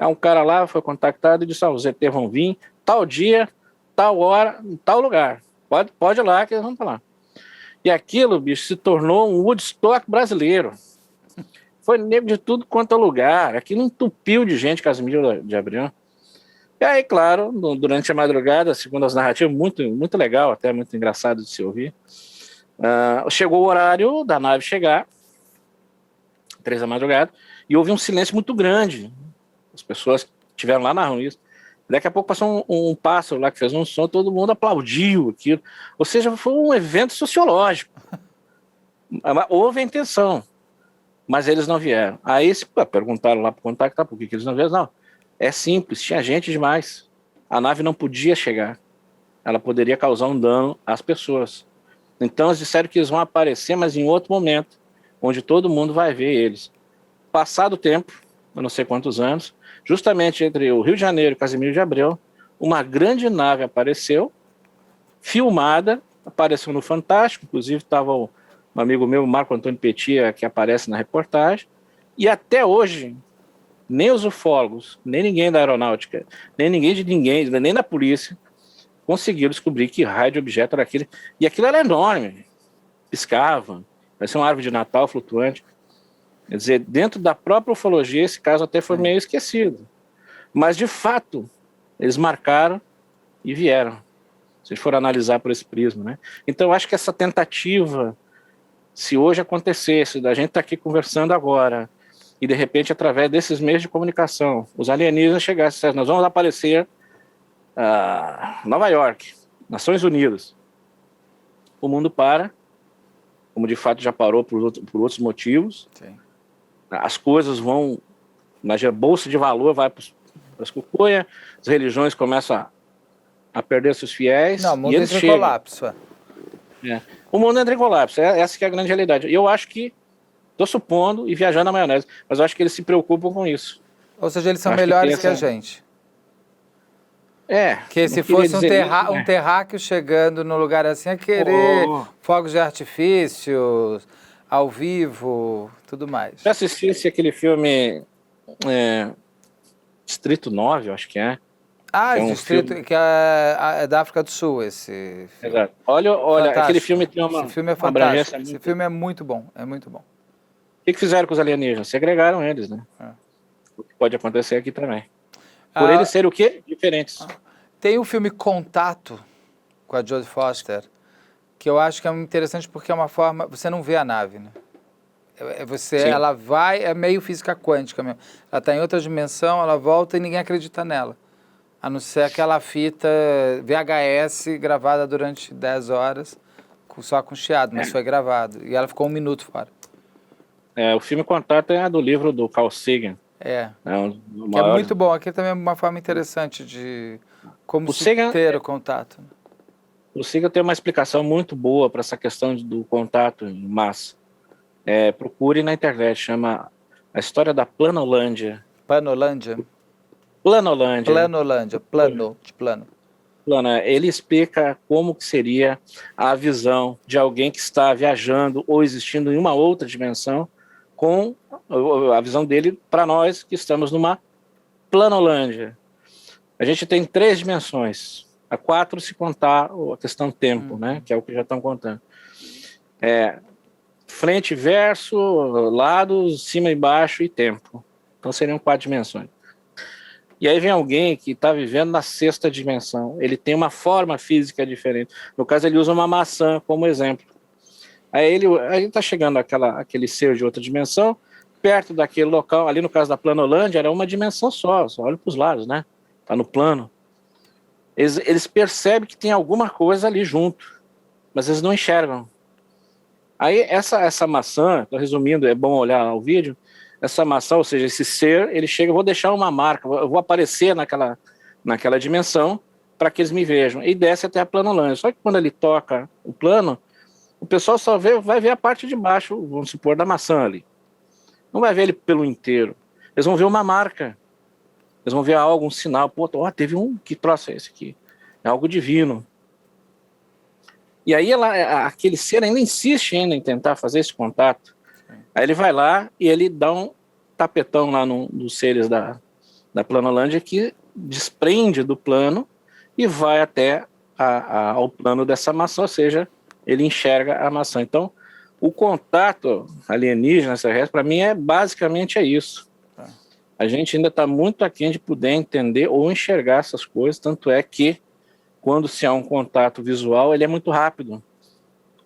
Speaker 3: Um cara lá foi contactado e disse: os ET vão vir tal dia, tal hora, em tal lugar. Pode ir lá que eles vão para lá. E aquilo, bicho, se tornou um Woodstock brasileiro. Foi nego de tudo quanto é lugar. Aquilo entupiu de gente, Casemiro de Abreu. E aí, claro, durante a madrugada, segundo as narrativas, muito, muito legal, até muito engraçado de se ouvir, chegou o horário da nave chegar, 3 da madrugada, e houve um silêncio muito grande. As pessoas estiveram lá narrando isso. Daqui a pouco passou um pássaro lá que fez um som, todo mundo aplaudiu aquilo. Ou seja, foi um evento sociológico. Houve a intenção, mas eles não vieram. Aí perguntaram lá para o contactar por que eles não vieram. Não, é simples, tinha gente demais. A nave não podia chegar. Ela poderia causar um dano às pessoas. Então eles disseram que eles vão aparecer, mas em outro momento, onde todo mundo vai ver eles. Passado o tempo, eu não sei quantos anos, justamente entre o Rio de Janeiro e Casemiro de Abreu, uma grande nave apareceu, filmada, apareceu no Fantástico, inclusive estava um amigo meu, Marco Antônio Petia, que aparece na reportagem, e até hoje, nem os ufólogos, nem ninguém da aeronáutica, nem da polícia, conseguiram descobrir que raio de objeto era aquele. E aquilo era enorme, piscava, parecia uma árvore de Natal flutuante. Quer dizer, dentro da própria ufologia, esse caso até foi meio esquecido. Mas, de fato, eles marcaram e vieram. Se a gente for analisar por esse prisma, né? Então, eu acho que essa tentativa, se hoje acontecesse, da gente estar aqui conversando agora, e de repente, através desses meios de comunicação, os alienígenas chegassem, nós vamos aparecer Nova York, Nações Unidas. O mundo para, como de fato já parou por outros motivos. Sim. As coisas vão, a bolsa de valor vai para as cucuia, as religiões começam a perder seus fiéis.
Speaker 1: Não, o mundo entra em colapso.
Speaker 3: O mundo entra em colapso, essa que é a grande realidade. E eu acho que, estou supondo e viajando na maionese, mas eu acho que eles se preocupam com isso.
Speaker 1: Ou seja, eles são melhores que a gente. Que se fosse um terráqueo chegando no lugar assim, a querer fogos de artifício, ao vivo, tudo mais.
Speaker 3: Já assistisse aquele filme Distrito 9, eu acho que é.
Speaker 1: Ah,
Speaker 3: que é um
Speaker 1: Distrito,
Speaker 3: filme...
Speaker 1: que é da África do Sul, esse filme.
Speaker 3: Exato. Olha,
Speaker 1: Fantástico.
Speaker 3: aquele filme tem
Speaker 1: Esse filme é
Speaker 3: uma abrangência
Speaker 1: fantástico. Esse
Speaker 3: muito...
Speaker 1: filme é muito bom, é muito bom.
Speaker 3: O que fizeram com os alienígenas? Segregaram eles, né?
Speaker 1: É.
Speaker 3: O que pode acontecer aqui também. Por
Speaker 1: Ah,
Speaker 3: eles serem o quê? Diferentes.
Speaker 1: tem o filme Contato, com a Jodie Foster, que eu acho que é interessante porque é uma forma... Você não vê a nave, né?
Speaker 3: Sim.
Speaker 1: Ela vai, é meio física quântica mesmo. Ela está em outra dimensão, ela volta e ninguém acredita nela. A não ser aquela fita VHS gravada durante 10 horas, só com chiado, mas foi gravado. E ela ficou 1 minuto fora.
Speaker 3: O filme Contato é do livro do Carl Sagan.
Speaker 1: É.
Speaker 3: Um
Speaker 1: Que é muito bom. Aqui também é uma forma interessante de como
Speaker 3: O
Speaker 1: se
Speaker 3: Sagan
Speaker 1: ter o contato.
Speaker 3: O Sagan tem uma explicação muito boa para essa questão do contato em massa. Procure na internet, chama A História da Planolândia.
Speaker 1: Planolândia?
Speaker 3: Planolândia.
Speaker 1: Planolândia, plano, de plano.
Speaker 3: Ele explica como que seria a visão de alguém que está viajando ou existindo em uma outra dimensão, com a visão dele para nós que estamos numa planolândia. A gente tem 3 dimensões, a 4 se contar a questão tempo, né, que é o que já estão contando. Frente, verso, lados, cima e baixo e tempo. Então seriam 4 dimensões. E aí vem alguém que está vivendo na 6ª dimensão. Ele tem uma forma física diferente. No caso, ele usa uma maçã como exemplo. Aí ele está chegando aquele ser de outra dimensão, perto daquele local, ali no caso da Planolândia, era uma dimensão só olha para os lados, né? Está no plano. Eles percebem que tem alguma coisa ali junto, mas eles não enxergam. Aí essa maçã, estou resumindo, é bom olhar o vídeo, essa maçã, ou seja, esse ser, ele chega, eu vou deixar uma marca, eu vou aparecer naquela dimensão para que eles me vejam, e desce até a Planolândia. Só que quando ele toca o plano, o pessoal só vai ver a parte de baixo, vamos supor, da maçã ali. Não vai ver ele pelo inteiro. Eles vão ver uma marca. Eles vão ver algo, um sinal. Pô, teve que troço é esse aqui? É algo divino. E aí aquele ser ainda insiste em tentar fazer esse contato. Aí ele vai lá e ele dá um tapetão lá nos seres da Planolândia que desprende do plano e vai até ao plano dessa maçã, ou seja, ele enxerga a maçã. Então, o contato alienígena, para mim, basicamente é isso. A gente ainda está muito aquém de poder entender ou enxergar essas coisas, tanto é que, quando se há um contato visual, ele é muito rápido.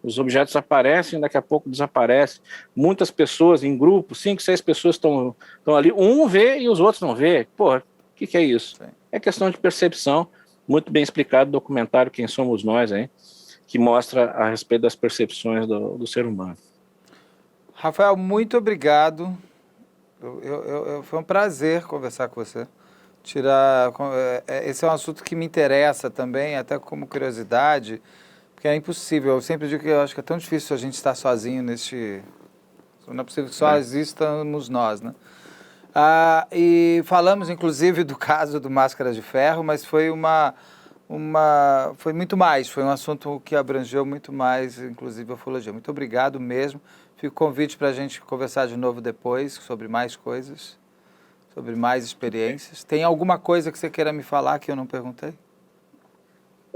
Speaker 3: Os objetos aparecem, daqui a pouco desaparecem. Muitas pessoas em grupo, 5, 6 pessoas estão ali, um vê e os outros não vê. Porra, o que é isso? Sim. É questão de percepção, muito bem explicado no documentário Quem Somos Nós, hein, que mostra a respeito das percepções do ser humano.
Speaker 1: Rafael, muito obrigado. Foi um prazer conversar com você. Esse é um assunto que me interessa também, até como curiosidade, porque é impossível. Eu sempre digo que eu acho que é tão difícil a gente estar sozinho neste... Não é possível que só existamos nós, né? E falamos, inclusive, do caso do Máscaras de Ferro, mas foi foi muito mais, foi um assunto que abrangeu muito mais, inclusive a ufologia. Muito obrigado mesmo. Fica o convite para a gente conversar de novo depois sobre mais coisas, sobre mais experiências. Tem alguma coisa que você queira me falar que eu não perguntei?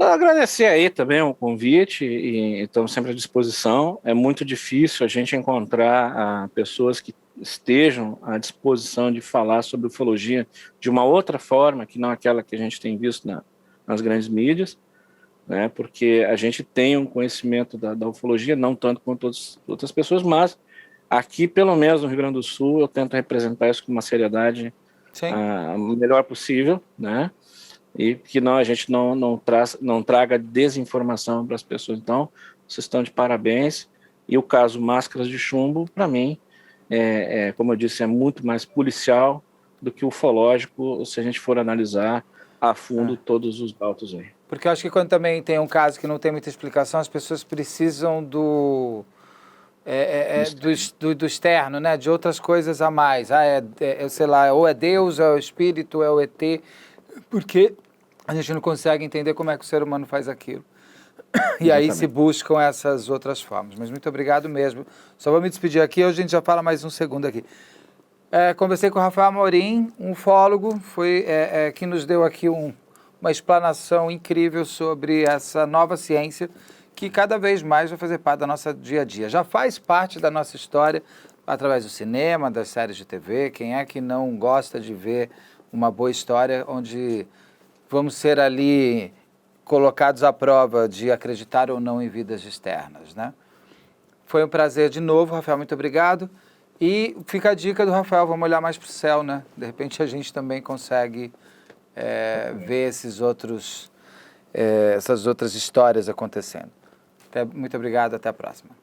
Speaker 3: Agradecer aí também o convite e estamos sempre à disposição. É muito difícil a gente encontrar pessoas que estejam à disposição de falar sobre ufologia de uma outra forma que não aquela que a gente tem visto nas grandes mídias, né? Porque a gente tem um conhecimento da ufologia, não tanto quanto outras pessoas, mas aqui, pelo menos no Rio Grande do Sul, eu tento representar isso com uma seriedade melhor possível, né? E que a gente não traga desinformação para as pessoas. Então, vocês estão de parabéns. E o caso Máscaras de Chumbo, para mim, como eu disse, é muito mais policial do que ufológico, se a gente for analisar a fundo todos os autos aí.
Speaker 1: Porque eu acho que quando também tem um caso que não tem muita explicação, as pessoas precisam do externo, né? De outras coisas a mais. Sei lá, ou é Deus, ou é o Espírito, é o ET, porque a gente não consegue entender como é que o ser humano faz aquilo. E aí se buscam essas outras formas. Mas muito obrigado mesmo. Só vou me despedir aqui, hoje a gente já fala mais um segundo aqui. Conversei com o Rafael Amorim, um ufólogo, que nos deu aqui uma explanação incrível sobre essa nova ciência que cada vez mais vai fazer parte da nossa dia a dia. Já faz parte da nossa história através do cinema, das séries de TV. Quem é que não gosta de ver uma boa história onde vamos ser ali colocados à prova de acreditar ou não em vidas externas, né? Foi um prazer de novo, Rafael, muito obrigado. E fica a dica do Rafael, vamos olhar mais para o céu, né? De repente a gente também consegue ver essas outras histórias acontecendo. Muito obrigado, até a próxima.